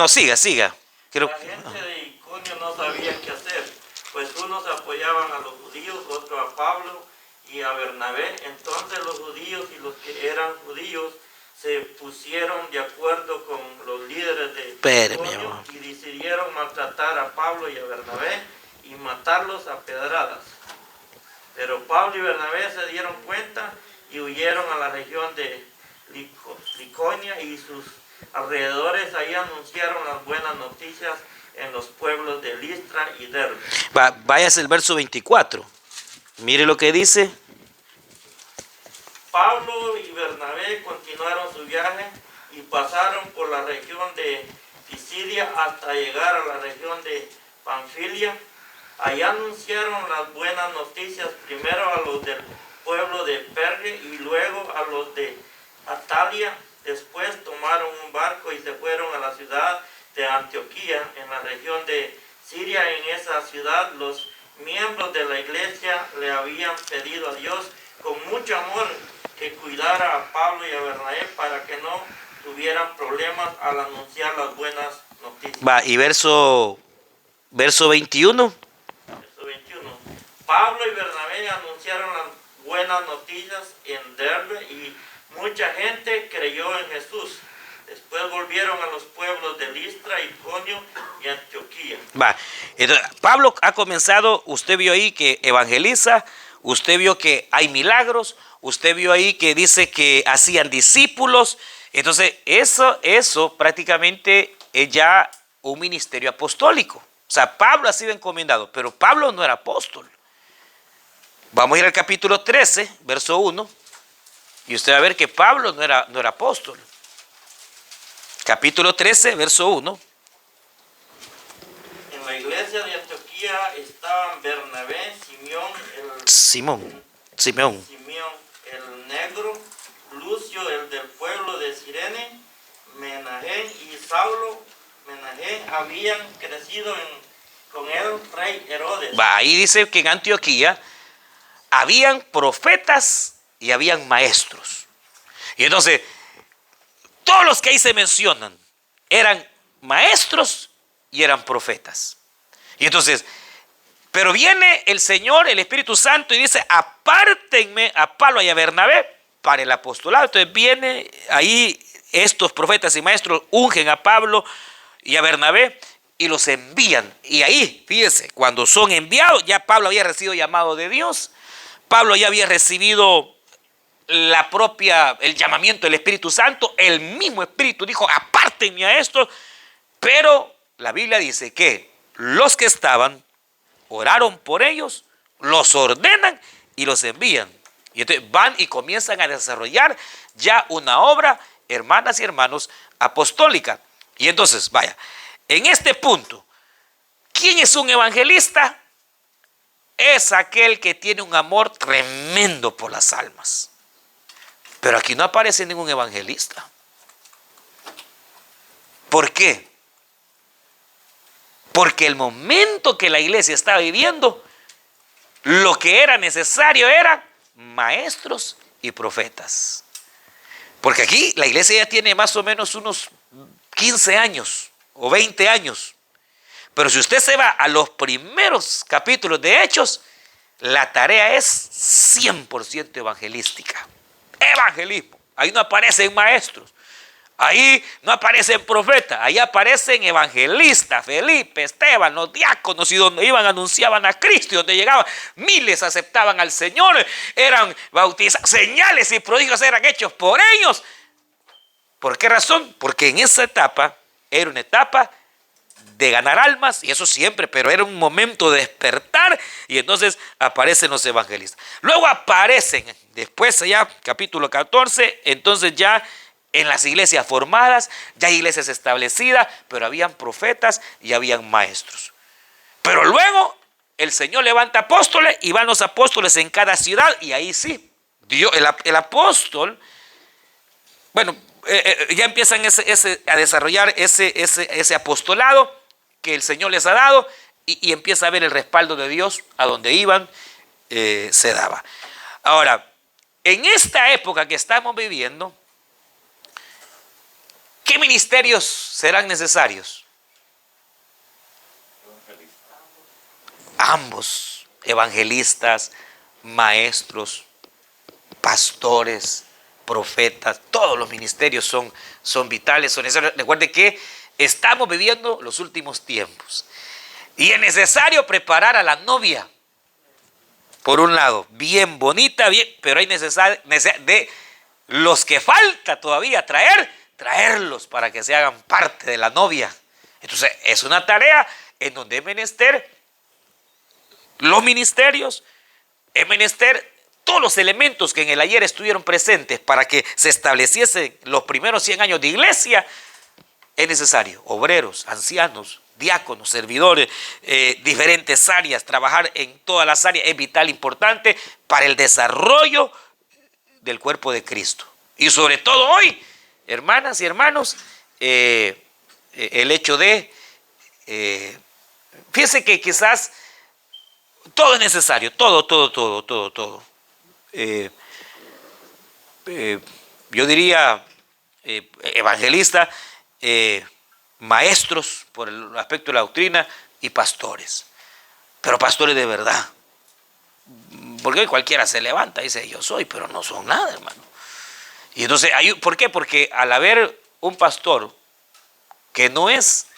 Siga. La gente de Iconio no sabía qué hacer, pues unos apoyaban a los judíos, otros a Pablo y a Bernabé. Entonces los judíos y los que eran judíos se pusieron de acuerdo con los líderes de Iconio y decidieron maltratar a Pablo y a Bernabé y matarlos a pedradas. Pero Pablo y Bernabé se dieron cuenta y huyeron a la región de Liconia y sus alrededores. Ahí anunciaron las buenas noticias en los pueblos de Listra y Derbe. Váyase el verso 24. Mire lo que dice. Pablo y Bernabé continuaron su viaje y pasaron por la región de Pisidia hasta llegar a la región de Panfilia. Allá anunciaron las buenas noticias primero a los del pueblo de Perge y luego a los de Atalia. Después tomaron un barco y se fueron a la ciudad de Antioquía, en la región de Siria. En esa ciudad los miembros de la iglesia le habían pedido a Dios con mucho amor que cuidara a Pablo y a Bernabé para que no tuvieran problemas al anunciar las buenas noticias. Y verso 21. Verso 21. Pablo y Bernabé anunciaron las buenas noticias en Derbe y mucha gente creyó en Jesús. Después volvieron a los pueblos de Listra, Iconio y Antioquía. Entonces, Pablo ha comenzado, usted vio ahí que evangeliza, usted vio que hay milagros, usted vio ahí que dice que hacían discípulos. Entonces, eso prácticamente es ya un ministerio apostólico. O sea, Pablo ha sido encomendado, pero Pablo no era apóstol. Vamos a ir al capítulo 13, verso 1, y usted va a ver que Pablo no era apóstol. Capítulo 13, verso 1. En la iglesia de Antioquía estaban Bernabé, Simeón el negro, Lucio, el del pueblo de Cirene, Menagén y Saulo. Menagén habían crecido con el rey Herodes. Ahí dice que en Antioquía habían profetas y habían maestros. Y entonces, todos los que ahí se mencionan eran maestros y eran profetas. Y entonces, pero viene el Señor, el Espíritu Santo, y dice: apártenme a Pablo y a Bernabé para el apostolado. Entonces viene ahí estos profetas y maestros, ungen a Pablo y a Bernabé y los envían. Y ahí, fíjese, cuando son enviados, ya Pablo había recibido llamado de Dios. Pablo ya había recibido el llamamiento del Espíritu Santo. El mismo Espíritu dijo: apártenme a esto. Pero la Biblia dice que los que estaban oraron por ellos, los ordenan y los envían. Y entonces van y comienzan a desarrollar ya una obra, hermanas y hermanos, apostólica. Y entonces, en este punto, ¿quién es un evangelista? Es aquel que tiene un amor tremendo por las almas. Pero aquí no aparece ningún evangelista. ¿Por qué? Porque el momento que la iglesia estaba viviendo, lo que era necesario eran maestros y profetas. Porque aquí la iglesia ya tiene más o menos unos 15 años o 20 años. Pero si usted se va a los primeros capítulos de Hechos, la tarea es 100% evangelística. Evangelismo. Ahí no aparecen maestros. Ahí no aparecen profetas. Ahí aparecen evangelistas, Felipe, Esteban, los diáconos, y donde iban anunciaban a Cristo, y donde llegaban miles aceptaban al Señor, eran bautizados, señales y prodigios eran hechos por ellos. ¿Por qué razón? Porque en esa etapa era una etapa de ganar almas, y eso siempre, pero era un momento de despertar, y entonces aparecen los evangelistas. Luego aparecen, después ya capítulo 14, entonces ya en las iglesias formadas, ya hay iglesias establecidas, pero habían profetas y habían maestros. Pero luego el Señor levanta apóstoles, y van los apóstoles en cada ciudad, y ahí sí, Dios, el apóstol, bueno, ya empiezan a desarrollar ese apostolado que el Señor les ha dado, y empieza a ver el respaldo de Dios a donde iban, se daba. Ahora, en esta época que estamos viviendo, ¿qué ministerios serán necesarios? Ambos, evangelistas, maestros, pastores, profetas, todos los ministerios son vitales, son necesarios. Recuerde que estamos viviendo los últimos tiempos y es necesario preparar a la novia. Por un lado, bien bonita, bien, pero hay necesidad de los que falta todavía traerlos para que se hagan parte de la novia. Entonces, es una tarea en donde es menester los ministerios, es menester todos los elementos que en el ayer estuvieron presentes para que se estableciesen los primeros 100 años de iglesia. Es necesario obreros, ancianos, diáconos, servidores, diferentes áreas. Trabajar en todas las áreas es vital, importante para el desarrollo del cuerpo de Cristo. Y sobre todo hoy, hermanas y hermanos, el hecho de, fíjense que quizás todo es necesario, todo. Yo diría evangelista, maestros por el aspecto de la doctrina y pastores, pero pastores de verdad, porque hoy cualquiera se levanta y dice yo soy, pero no son nada, hermano. Y entonces, ¿por qué? Porque al haber un pastor que no es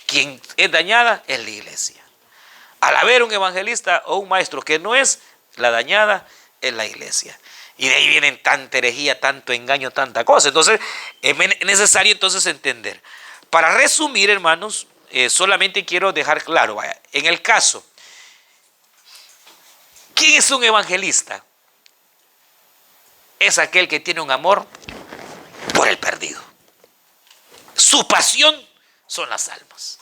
quien es dañada, es la iglesia. Al haber un evangelista o un maestro que no es la dañada, es la iglesia. Y de ahí vienen tanta herejía, tanto engaño, tanta cosa. Entonces, es necesario entonces entender. Para resumir, hermanos, solamente quiero dejar claro, vaya, en el caso, ¿quién es un evangelista? Es aquel que tiene un amor por el perdido. Su pasión son las almas.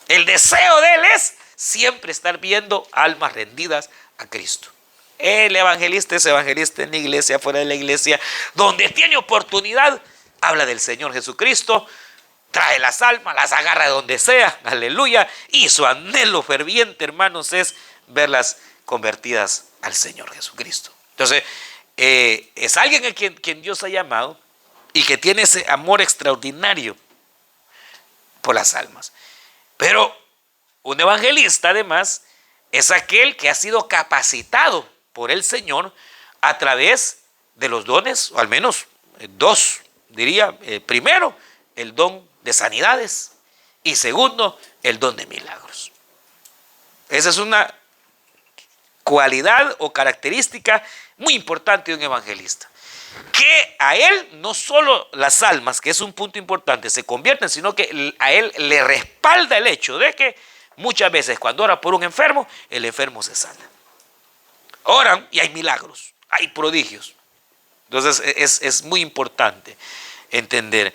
El deseo de él es siempre estar viendo almas rendidas a Cristo. El evangelista es evangelista en la iglesia, fuera de la iglesia, donde tiene oportunidad, habla del Señor Jesucristo, trae las almas, las agarra de donde sea, aleluya, y su anhelo ferviente, hermanos, es verlas convertidas al Señor Jesucristo. Entonces, es alguien a quien Dios ha llamado y que tiene ese amor extraordinario por las almas. Pero un evangelista, además, es aquel que ha sido capacitado por el Señor a través de los dones, o al menos dos, diría. Primero, el don de sanidades, y segundo, el don de milagros. Esa es una cualidad o característica muy importante de un evangelista, que a él no solo las almas, que es un punto importante, se convierten, sino que a él le respalda el hecho de que muchas veces cuando ora por un enfermo, el enfermo se sana. Oran y hay milagros, hay prodigios. Entonces es muy importante entender.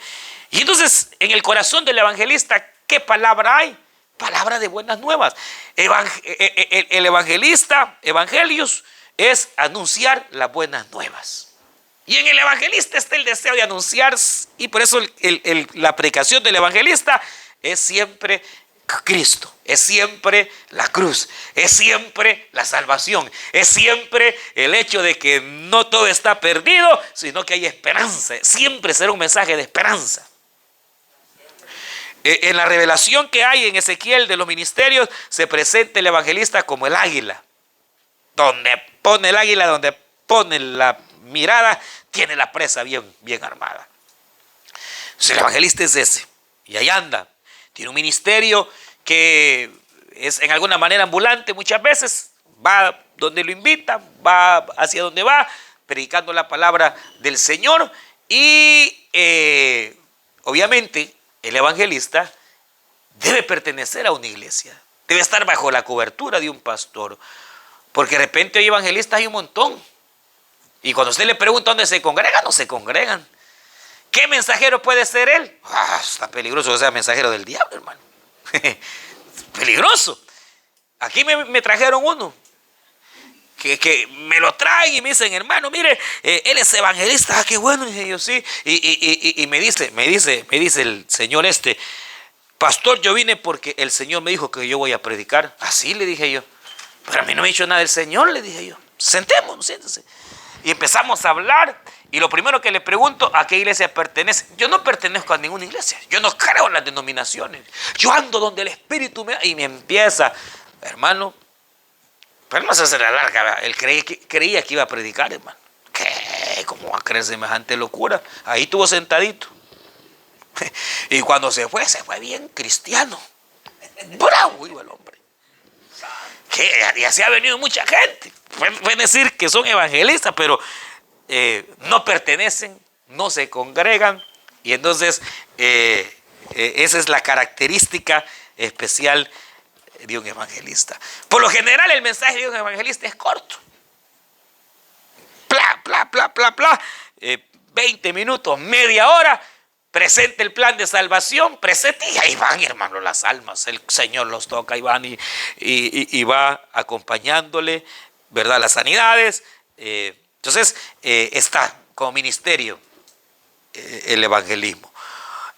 Y entonces en el corazón del evangelista, ¿qué palabra hay? Palabra de buenas nuevas. El evangelista, evangelios, es anunciar las buenas nuevas. Y en el evangelista está el deseo de anunciar, y por eso la predicación del evangelista es siempre Cristo, es siempre la cruz, es siempre la salvación, es siempre el hecho de que no todo está perdido, sino que hay esperanza. Siempre será un mensaje de esperanza. En la revelación que hay en Ezequiel de los ministerios, se presenta el evangelista como el águila. Donde pone el águila, donde pone la mirada, tiene la presa bien, bien armada. Entonces, el evangelista es ese. Y ahí anda. Tiene un ministerio que es en alguna manera ambulante muchas veces. Va donde lo invitan, va hacia donde va, predicando la palabra del Señor. Y obviamente el evangelista debe pertenecer a una iglesia. Debe estar bajo la cobertura de un pastor. Porque de repente hay evangelistas, hay un montón. Y cuando usted le pregunta dónde se congregan, no se congregan. ¿Qué mensajero puede ser él? Está peligroso que sea mensajero del diablo, hermano. Peligroso. Aquí me trajeron uno. Que me lo traen y me dicen, hermano, mire, él es evangelista. Qué bueno, dije yo, sí. Y me dice el señor pastor, yo vine porque el Señor me dijo que yo voy a predicar. Así le dije yo. Pero a mí no me ha dicho nada el Señor, le dije yo. Sentémonos, siéntese. Y empezamos a hablar. Y lo primero que le pregunto, ¿a qué iglesia pertenece? Yo no pertenezco a ninguna iglesia. Yo no creo en las denominaciones. Yo ando donde el Espíritu y me empieza, hermano. Pero no se hace la larga. Él creía que iba a predicar, hermano. ¿Qué? ¿Cómo va a creer semejante locura? Ahí estuvo sentadito. Y cuando se fue bien cristiano. Bravo iba el hombre. Y así ha venido mucha gente. Pueden decir que son evangelistas, pero no pertenecen, no se congregan. Y entonces esa es la característica especial de un evangelista. Por lo general el mensaje de un evangelista es corto. Pla, pla, pla, pla, pla. 20 minutos, media hora. Presente el plan de salvación, presente, y ahí van, hermano, las almas. El Señor los toca, y van y va acompañándole, ¿verdad? Las sanidades. Entonces, está como ministerio el evangelismo.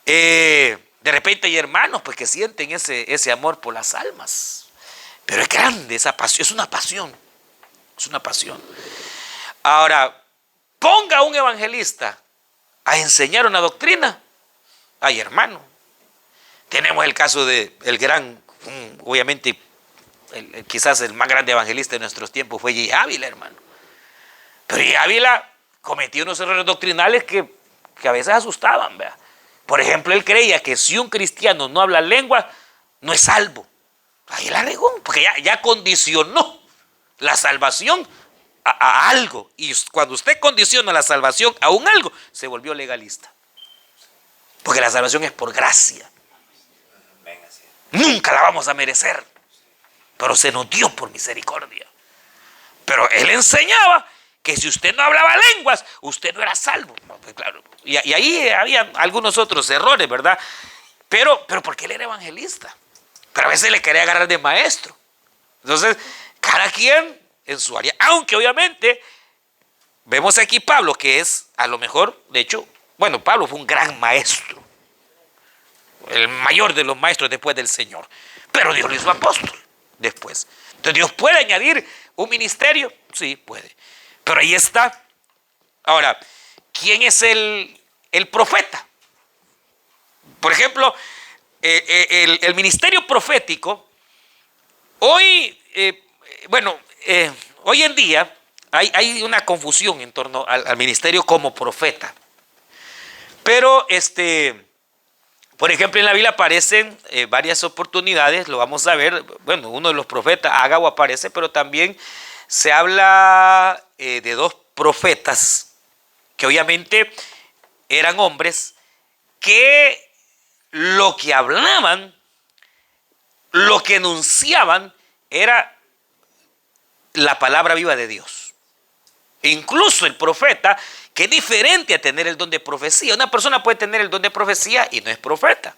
De repente hay hermanos pues, que sienten ese amor por las almas. Pero es grande esa pasión, es una pasión. Es una pasión. Ahora, ponga a un evangelista a enseñar una doctrina. Ay, hermano, tenemos el caso de el gran, obviamente, quizás el más grande evangelista de nuestros tiempos fue J. Ávila, hermano. Pero J. Ávila cometió unos errores doctrinales que a veces asustaban, ¿verdad? Por ejemplo, él creía que si un cristiano no habla lengua, no es salvo. Ahí la regó, porque ya condicionó la salvación a algo. Y cuando usted condiciona la salvación a un algo, se volvió legalista. Porque la salvación es por gracia. Nunca la vamos a merecer. Pero se nos dio por misericordia. Pero él enseñaba que si usted no hablaba lenguas, usted no era salvo. Pues claro. Y ahí había algunos otros errores, ¿verdad? Pero porque él era evangelista. Pero a veces le quería agarrar de maestro. Entonces, cada quien en su área. Aunque obviamente, vemos aquí Pablo, que es a lo mejor, de hecho, bueno, Pablo fue un gran maestro. El mayor de los maestros después del Señor. Pero Dios lo hizo apóstol después. Entonces, ¿Dios puede añadir un ministerio? Sí, puede. Pero ahí está. Ahora, ¿quién es el profeta? Por ejemplo, el ministerio profético, hoy en día hay una confusión en torno al ministerio como profeta. Pero, por ejemplo, en la Biblia aparecen varias oportunidades, lo vamos a ver. Bueno, uno de los profetas, Ágabo, aparece, pero también se habla de dos profetas que obviamente eran hombres que lo que hablaban, lo que enunciaban era la palabra viva de Dios. E incluso el profeta, que es diferente a tener el don de profecía. Una persona puede tener el don de profecía y no es profeta.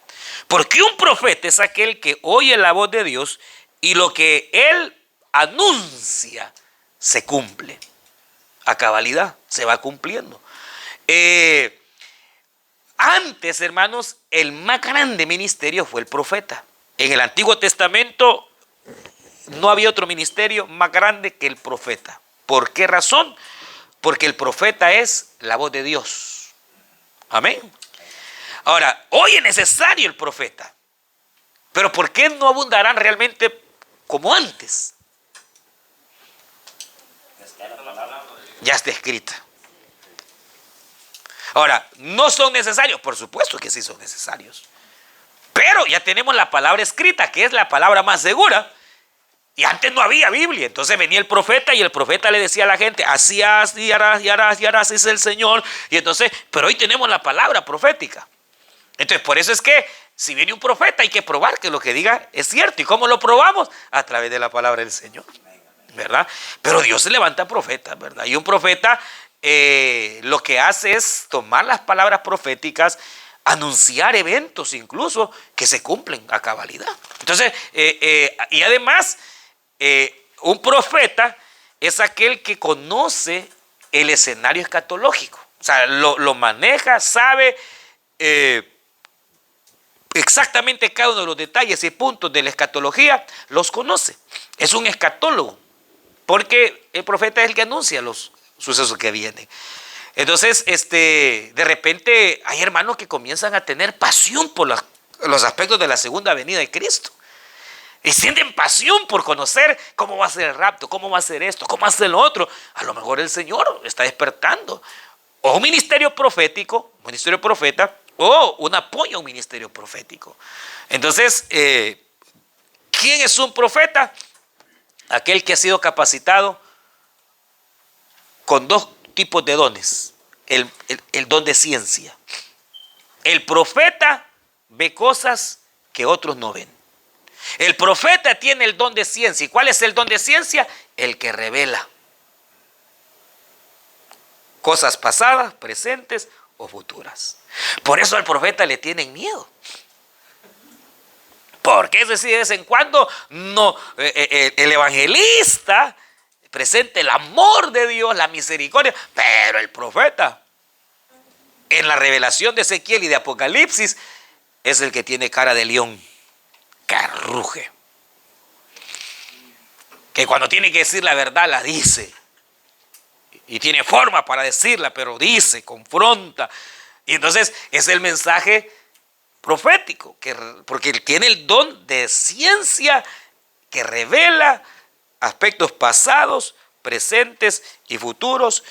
Porque un profeta es aquel que oye la voz de Dios y lo que él anuncia se cumple. A cabalidad, se va cumpliendo. Antes, hermanos, el más grande ministerio fue el profeta. En el Antiguo Testamento no había otro ministerio más grande que el profeta. ¿Por qué razón? Porque el profeta es la voz de Dios. Amén. Ahora, hoy es necesario el profeta. Pero ¿por qué no abundarán realmente como antes? Ya está escrita. Ahora, ¿no son necesarios? Por supuesto que sí son necesarios. Pero ya tenemos la palabra escrita, que es la palabra más segura. Y antes no había Biblia. Entonces venía el profeta y el profeta le decía a la gente, así haz y harás y harás y harás, dice el Señor. Y entonces, pero hoy tenemos la palabra profética. Entonces, por eso es que si viene un profeta hay que probar que lo que diga es cierto. ¿Y cómo lo probamos? A través de la palabra del Señor, ¿verdad? Pero Dios se levanta profetas, ¿verdad? Y un profeta lo que hace es tomar las palabras proféticas, anunciar eventos incluso que se cumplen a cabalidad. Entonces, y además, un profeta es aquel que conoce el escenario escatológico. O sea, lo maneja, sabe exactamente cada uno de los detalles y puntos de la escatología, los conoce. Es un escatólogo, porque el profeta es el que anuncia los sucesos que vienen. Entonces, de repente hay hermanos que comienzan a tener pasión por los aspectos de la segunda venida de Cristo. Y sienten pasión por conocer cómo va a ser el rapto, cómo va a ser esto, cómo va a ser lo otro. A lo mejor el Señor está despertando. O un ministerio profético, un ministerio profeta, o un apoyo a un ministerio profético. Entonces, ¿quién es un profeta? Aquel que ha sido capacitado con dos tipos de dones. El don de ciencia. El profeta ve cosas que otros no ven. El profeta tiene el don de ciencia. ¿Y cuál es el don de ciencia? El que revela cosas pasadas, presentes o futuras. Por eso al profeta le tienen miedo. Porque es decir, de vez en cuando el evangelista presenta el amor de Dios, la misericordia, pero el profeta, en la revelación de Ezequiel y de Apocalipsis, es el que tiene cara de león, que ruge, que cuando tiene que decir la verdad la dice, y tiene forma para decirla, pero dice, confronta. Y entonces es el mensaje profético, porque él tiene el don de ciencia que revela aspectos pasados, presentes y futuros,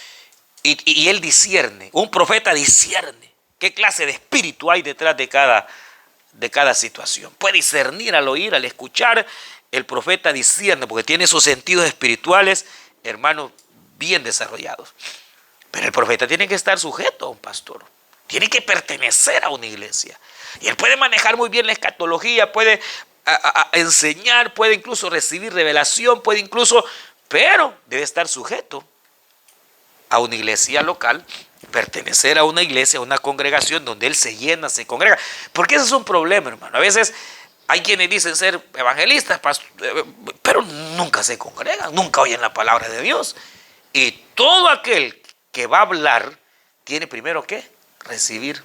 y él discierne. Un profeta discierne qué clase de espíritu hay detrás de cada situación. Puede discernir al oír, al escuchar. El profeta discierne porque tiene esos sentidos espirituales, hermanos, bien desarrollados. Pero el profeta tiene que estar sujeto a un pastor. Tiene que pertenecer a una iglesia. Y él puede manejar muy bien la escatología, puede enseñar, puede incluso recibir revelación, pero debe estar sujeto a una iglesia local, pertenecer a una iglesia, a una congregación donde él se llena, se congrega. Porque ese es un problema, hermano. A veces hay quienes dicen ser evangelistas, pero nunca se congregan, nunca oyen la palabra de Dios. Y todo aquel que va a hablar tiene primero que recibir.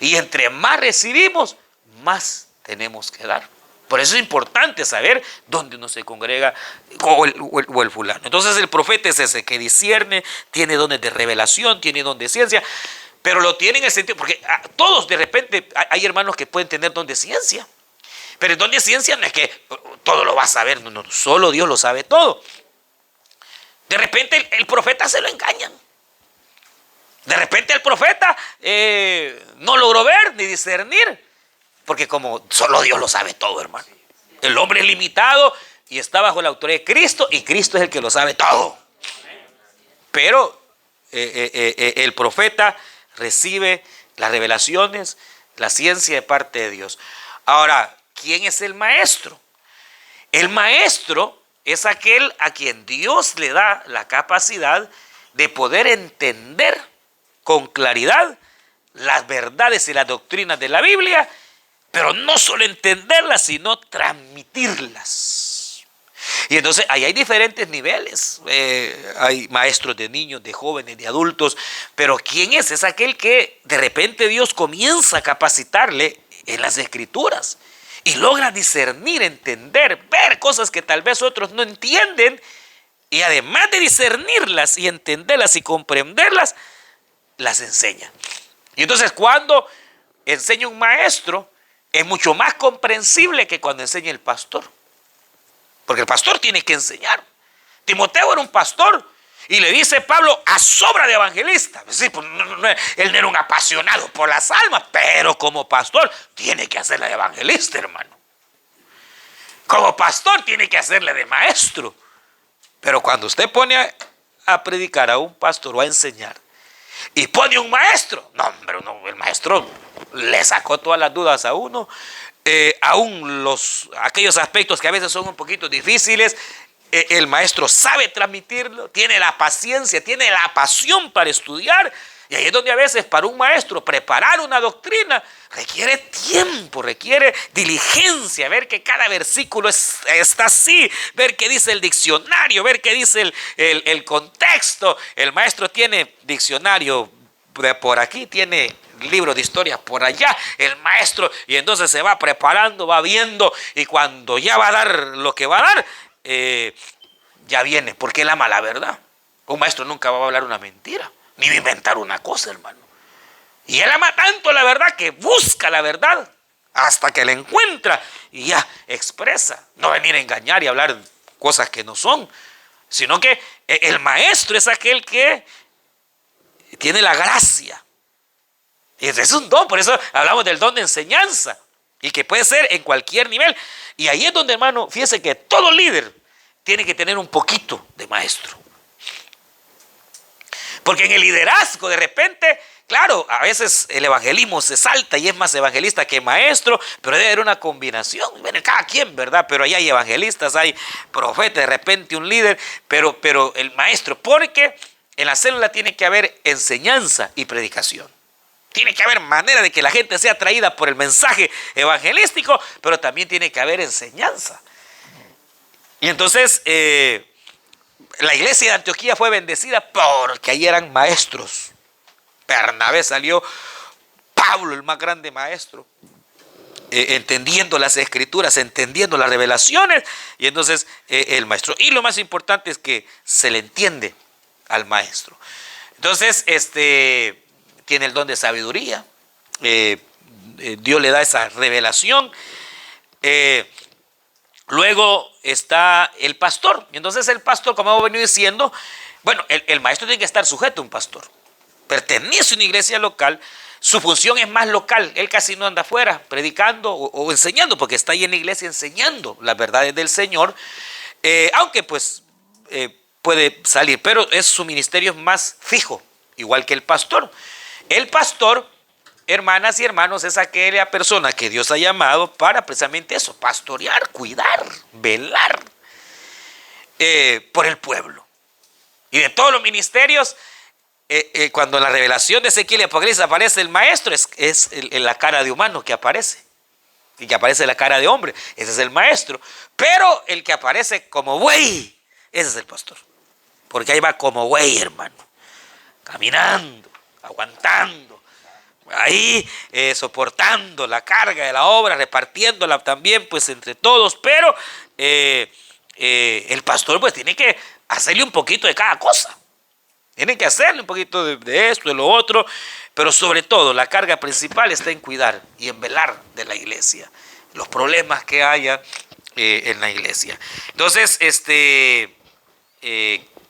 Y entre más recibimos, más tenemos que dar. Por eso es importante saber dónde uno se congrega o el fulano. Entonces el profeta es ese que discierne, tiene dones de revelación, tiene don de ciencia, pero lo tiene en el sentido, porque todos de repente hay hermanos que pueden tener don de ciencia. Pero el don de ciencia no es que todo lo va a saber, no, solo Dios lo sabe todo. De repente el profeta se lo engañan. De repente el profeta no logró ver ni discernir, porque como solo Dios lo sabe todo, hermano. El hombre es limitado y está bajo la autoridad de Cristo, y Cristo es el que lo sabe todo. Pero el profeta recibe las revelaciones, la ciencia de parte de Dios. Ahora, ¿quién es el maestro? El maestro es aquel a quien Dios le da la capacidad de poder entender con claridad las verdades y las doctrinas de la Biblia, pero no solo entenderlas, sino transmitirlas. Y entonces ahí hay diferentes niveles. Hay maestros de niños, de jóvenes, de adultos. Pero ¿quién es? Es aquel que de repente Dios comienza a capacitarle en las Escrituras y logra discernir, entender, ver cosas que tal vez otros no entienden, y además de discernirlas y entenderlas y comprenderlas, las enseña. Y entonces cuando enseña un maestro, es mucho más comprensible que cuando enseña el pastor. Porque el pastor tiene que enseñar. Timoteo era un pastor y le dice Pablo a sobra de evangelista. Sí, pues él no era un apasionado por las almas, pero como pastor tiene que hacerle de evangelista, hermano. Como pastor tiene que hacerle de maestro. Pero cuando usted pone a predicar a un pastor o a enseñar y pone un maestro, no, hombre, no, el maestro le sacó todas las dudas a uno, aún aquellos aspectos que a veces son un poquito difíciles, el maestro sabe transmitirlo, tiene la paciencia, tiene la pasión para estudiar. Y ahí es donde a veces para un maestro preparar una doctrina requiere tiempo, requiere diligencia, ver que cada versículo está así, ver qué dice el diccionario, ver qué dice el contexto. El maestro tiene diccionario por aquí, tiene libro de historia por allá, el maestro, y entonces se va preparando, va viendo, y cuando ya va a dar lo que va a dar, ya viene, porque él ama la verdad. Un maestro nunca va a hablar una mentira, ni va a inventar una cosa, hermano. Y él ama tanto la verdad que busca la verdad hasta que la encuentra y ya expresa. No venir a engañar y hablar cosas que no son, sino que el maestro es aquel que tiene la gracia. Y es un don, por eso hablamos del don de enseñanza y que puede ser en cualquier nivel. Y ahí es donde, hermano, fíjese que todo líder tiene que tener un poquito de maestro. Porque en el liderazgo de repente, claro, a veces el evangelismo se salta y es más evangelista que maestro, pero debe haber una combinación. Bueno, cada quien, ¿verdad? Pero ahí hay evangelistas, hay profetas, de repente un líder, pero el maestro, porque en la célula tiene que haber enseñanza y predicación. Tiene que haber manera de que la gente sea atraída por el mensaje evangelístico, pero también tiene que haber enseñanza. Y entonces la iglesia de Antioquía fue bendecida porque ahí eran maestros. Bernabé salió, Pablo, el más grande maestro, entendiendo las escrituras, entendiendo las revelaciones, y entonces el maestro. Y lo más importante es que se le entiende al maestro. Entonces, tiene el don de sabiduría. Dios le da esa revelación. Luego está el pastor. Y entonces el pastor, como hemos venido diciendo, bueno, el maestro tiene que estar sujeto a un pastor. Pertenece a una iglesia local. Su función es más local. Él casi no anda afuera predicando o enseñando, porque está ahí en la iglesia enseñando las verdades del Señor. Aunque pues puede salir, pero su ministerio es más fijo, igual que el pastor. El pastor, hermanas y hermanos, es aquella persona que Dios ha llamado para precisamente eso, pastorear, cuidar, velar por el pueblo. Y de todos los ministerios, cuando en la revelación de Ezequiel y Apocalipsis aparece el maestro, es la cara de humano que aparece. Y que aparece la cara de hombre, ese es el maestro. Pero el que aparece como buey, ese es el pastor. Porque ahí va como buey, hermano, caminando, aguantando, ahí soportando la carga de la obra, repartiéndola también pues entre todos, pero el pastor pues tiene que hacerle un poquito de cada cosa, tiene que hacerle un poquito de esto, de lo otro, pero sobre todo la carga principal está en cuidar y en velar de la iglesia, los problemas que haya en la iglesia. Entonces,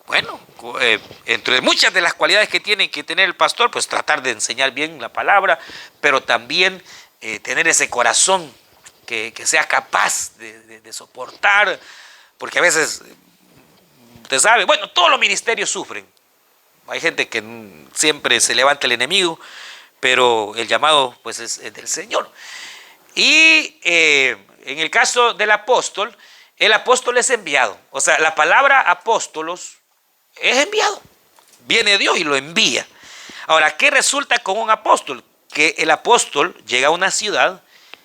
bueno, entre muchas de las cualidades que tiene que tener el pastor, pues tratar de enseñar bien la palabra, pero también tener ese corazón que sea capaz de soportar, porque a veces, usted sabe, bueno, todos los ministerios sufren. Hay gente que siempre se levanta el enemigo, pero el llamado pues es del Señor. Y en el caso del apóstol, el apóstol es enviado. O sea, la palabra apóstolos es enviado. Viene Dios y lo envía. Ahora, ¿qué resulta con un apóstol? Que el apóstol llega a una ciudad,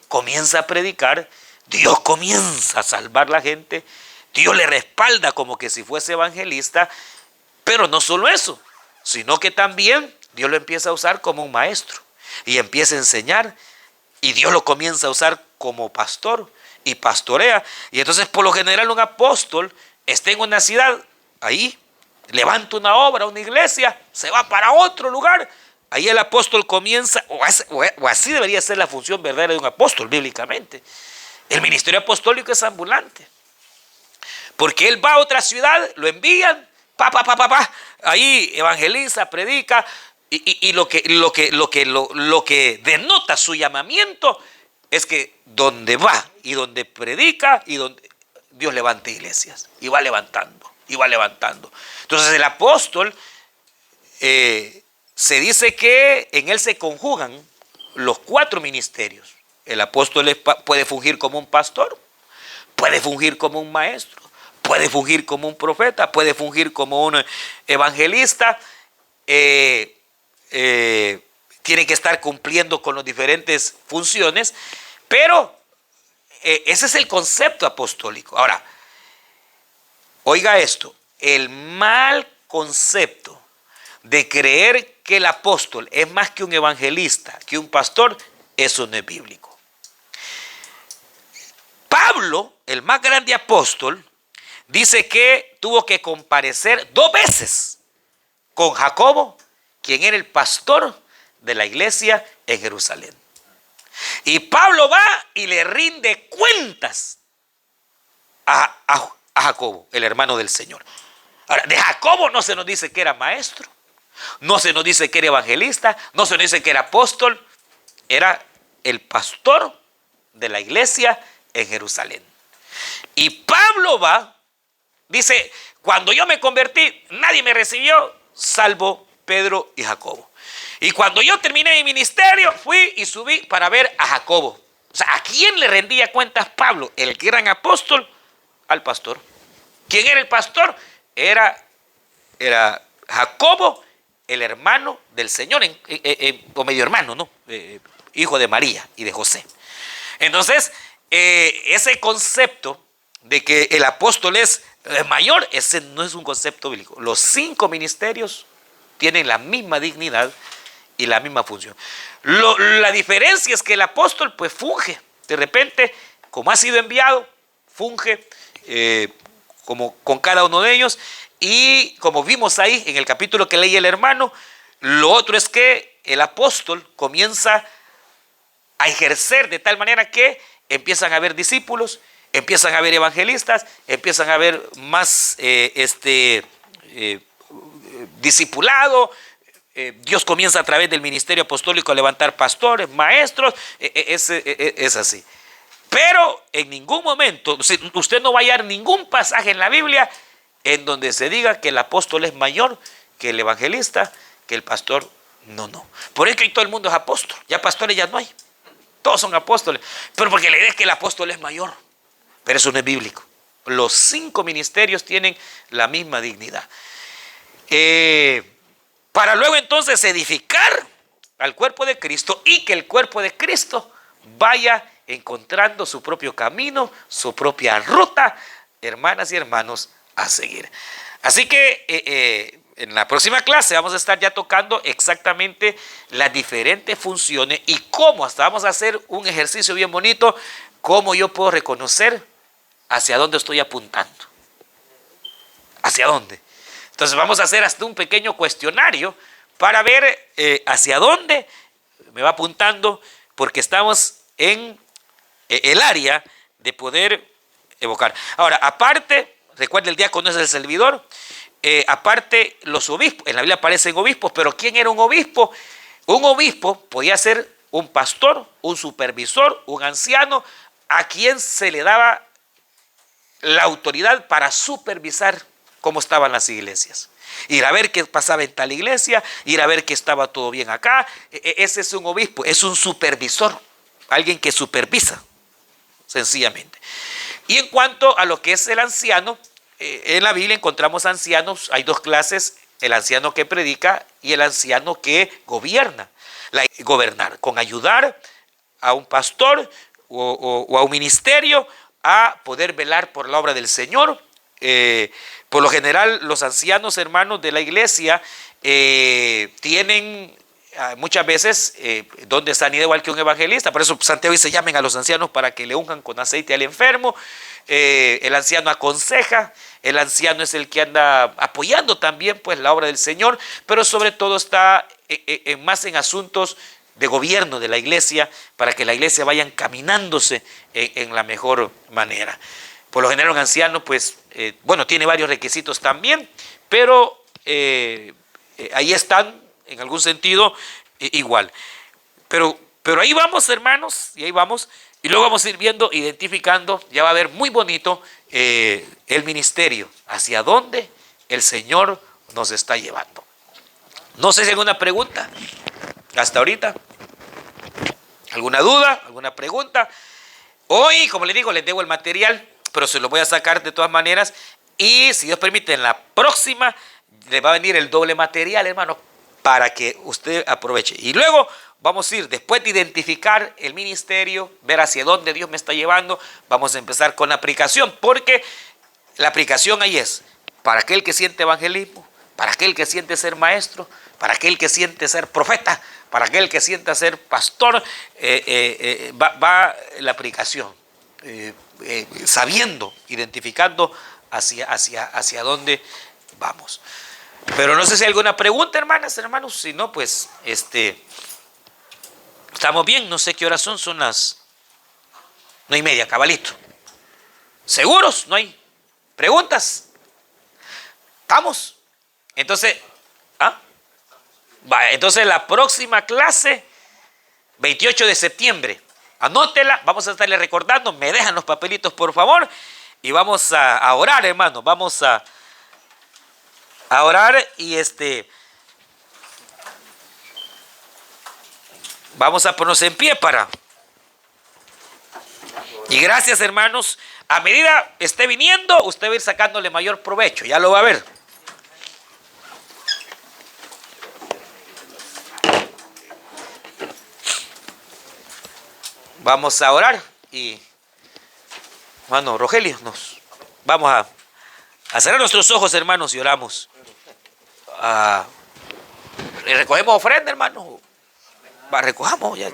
comienza a predicar, Dios comienza a salvar a la gente, Dios le respalda como que si fuese evangelista, pero no solo eso, sino que también Dios lo empieza a usar como un maestro y empieza a enseñar, y Dios lo comienza a usar como pastor y pastorea. Y entonces, por lo general, un apóstol está en una ciudad, ahí levanta una obra, una iglesia, se va para otro lugar ahí el apóstol comienza, o así debería ser la función verdadera de un apóstol bíblicamente. El ministerio apostólico es ambulante. Porque él va a otra ciudad, lo envían, ahí evangeliza, predica, y lo que denota su llamamiento es que donde va y donde predica y donde Dios levanta iglesias y va levantando y va levantando. Entonces el apóstol se dice que en él se conjugan los 4 ministerios. El apóstol puede fungir como un pastor, puede fungir como un maestro, puede fungir como un profeta, puede fungir como un evangelista. Tiene que estar cumpliendo con las diferentes funciones, pero ese es el concepto apostólico. Ahora, oiga esto, el mal concepto de creer que el apóstol es más que un evangelista, que un pastor, eso no es bíblico. Pablo, el más grande apóstol, dice que tuvo que comparecer 2 veces con Jacobo, quien era el pastor de la iglesia en Jerusalén. Y Pablo va y le rinde cuentas a Jacobo, el hermano del Señor. Ahora, de Jacobo no se nos dice que era maestro, no se nos dice que era evangelista, no se nos dice que era apóstol, era el pastor de la iglesia en Jerusalén. Y Pablo va, dice, cuando yo me convertí, nadie me recibió, salvo Pedro y Jacobo. Y cuando yo terminé mi ministerio, fui y subí para ver a Jacobo. O sea, ¿a quién le rendía cuentas Pablo? El gran apóstol, al pastor. ¿Quién era el pastor? Era Jacobo, el hermano del Señor, o medio hermano, ¿no? Hijo de María y de José. Entonces, ese concepto de que el apóstol es mayor, ese no es un concepto bíblico. Los 5 ministerios tienen la misma dignidad y la misma función. La diferencia es que el apóstol pues funge. De repente, como ha sido enviado, funge como con cada uno de ellos. Y como vimos ahí en el capítulo que leí el hermano, lo otro es que el apóstol comienza a ejercer de tal manera que empiezan a haber discípulos, empiezan a haber evangelistas, empiezan a haber más discipulado. Dios comienza a través del ministerio apostólico a levantar pastores, maestros, es así. Pero en ningún momento, usted no va a hallar ningún pasaje en la Biblia en donde se diga que el apóstol es mayor que el evangelista, que el pastor. No. Por eso que todo el mundo es apóstol, ya pastores ya no hay. Todos son apóstoles, pero porque la idea es que el apóstol es mayor. Pero eso no es bíblico. Los 5 ministerios tienen la misma dignidad. Para luego entonces edificar al cuerpo de Cristo y que el cuerpo de Cristo vaya encontrando su propio camino, su propia ruta, hermanas y hermanos, a seguir. Así que en la próxima clase vamos a estar ya tocando exactamente las diferentes funciones y cómo, hasta vamos a hacer un ejercicio bien bonito, cómo yo puedo reconocer hacia dónde estoy apuntando. ¿Hacia dónde? Entonces vamos a hacer hasta un pequeño cuestionario para ver hacia dónde me va apuntando, porque estamos en el área de poder evocar. Ahora, aparte, recuerda, el diácono es el servidor, aparte los obispos, en la Biblia aparecen obispos, pero ¿quién era un obispo? Un obispo podía ser un pastor, un supervisor, un anciano, a quien se le daba la autoridad para supervisar cómo estaban las iglesias. Ir a ver qué pasaba en tal iglesia, ir a ver que estaba todo bien acá. Ese es un obispo, es un supervisor, alguien que supervisa, sencillamente. Y en cuanto a lo que es el anciano, en la Biblia encontramos ancianos, hay 2 clases, el anciano que predica y el anciano que gobierna. Gobernar, con ayudar a un pastor o a un ministerio a poder velar por la obra del Señor. Por lo general, los ancianos hermanos de la iglesia tienen muchas veces donde están igual que un evangelista. Por eso Santiago dice, llamen a los ancianos para que le unjan con aceite al enfermo. El anciano aconseja, el anciano es el que anda apoyando también pues la obra del Señor, pero sobre todo está más en asuntos de gobierno de la iglesia, para que la iglesia vaya encaminándose en la mejor manera. Por lo general un anciano pues, bueno, tiene varios requisitos también, pero ahí están en algún sentido igual. Pero ahí vamos, hermanos, y ahí vamos. Y luego vamos a ir viendo, identificando, ya va a ver muy bonito el ministerio, hacia dónde el Señor nos está llevando. No sé si hay alguna pregunta hasta ahorita. ¿Alguna duda? ¿Alguna pregunta? Hoy, como les digo, les debo el material, pero se lo voy a sacar de todas maneras. Y si Dios permite, en la próxima le va a venir el doble material, hermano, para que usted aproveche. Y luego vamos a ir, después de identificar el ministerio, ver hacia dónde Dios me está llevando, vamos a empezar con la aplicación, porque la aplicación ahí es para aquel que siente evangelismo, para aquel que siente ser maestro, para aquel que siente ser profeta, para aquel que siente ser pastor, va la aplicación, sabiendo, identificando hacia dónde vamos. Pero no sé si hay alguna pregunta, hermanas, hermanos. Si no, pues, estamos bien. No sé qué horas son las 9:30, cabalito. ¿Seguros? ¿No hay preguntas? ¿Estamos? Entonces, entonces la próxima clase, 28 de septiembre. Anótela, vamos a estarle recordando. Me dejan los papelitos, por favor. Y vamos a orar, hermano. Vamos a orar y vamos a ponernos en pie para. Y gracias, hermanos. A medida esté viniendo, usted va a ir sacándole mayor provecho. Ya lo va a ver. Vamos a orar y, hermano Rogelio, vamos a cerrar nuestros ojos, hermanos, y oramos. Recogemos ofrenda, hermano. Recojamos ya.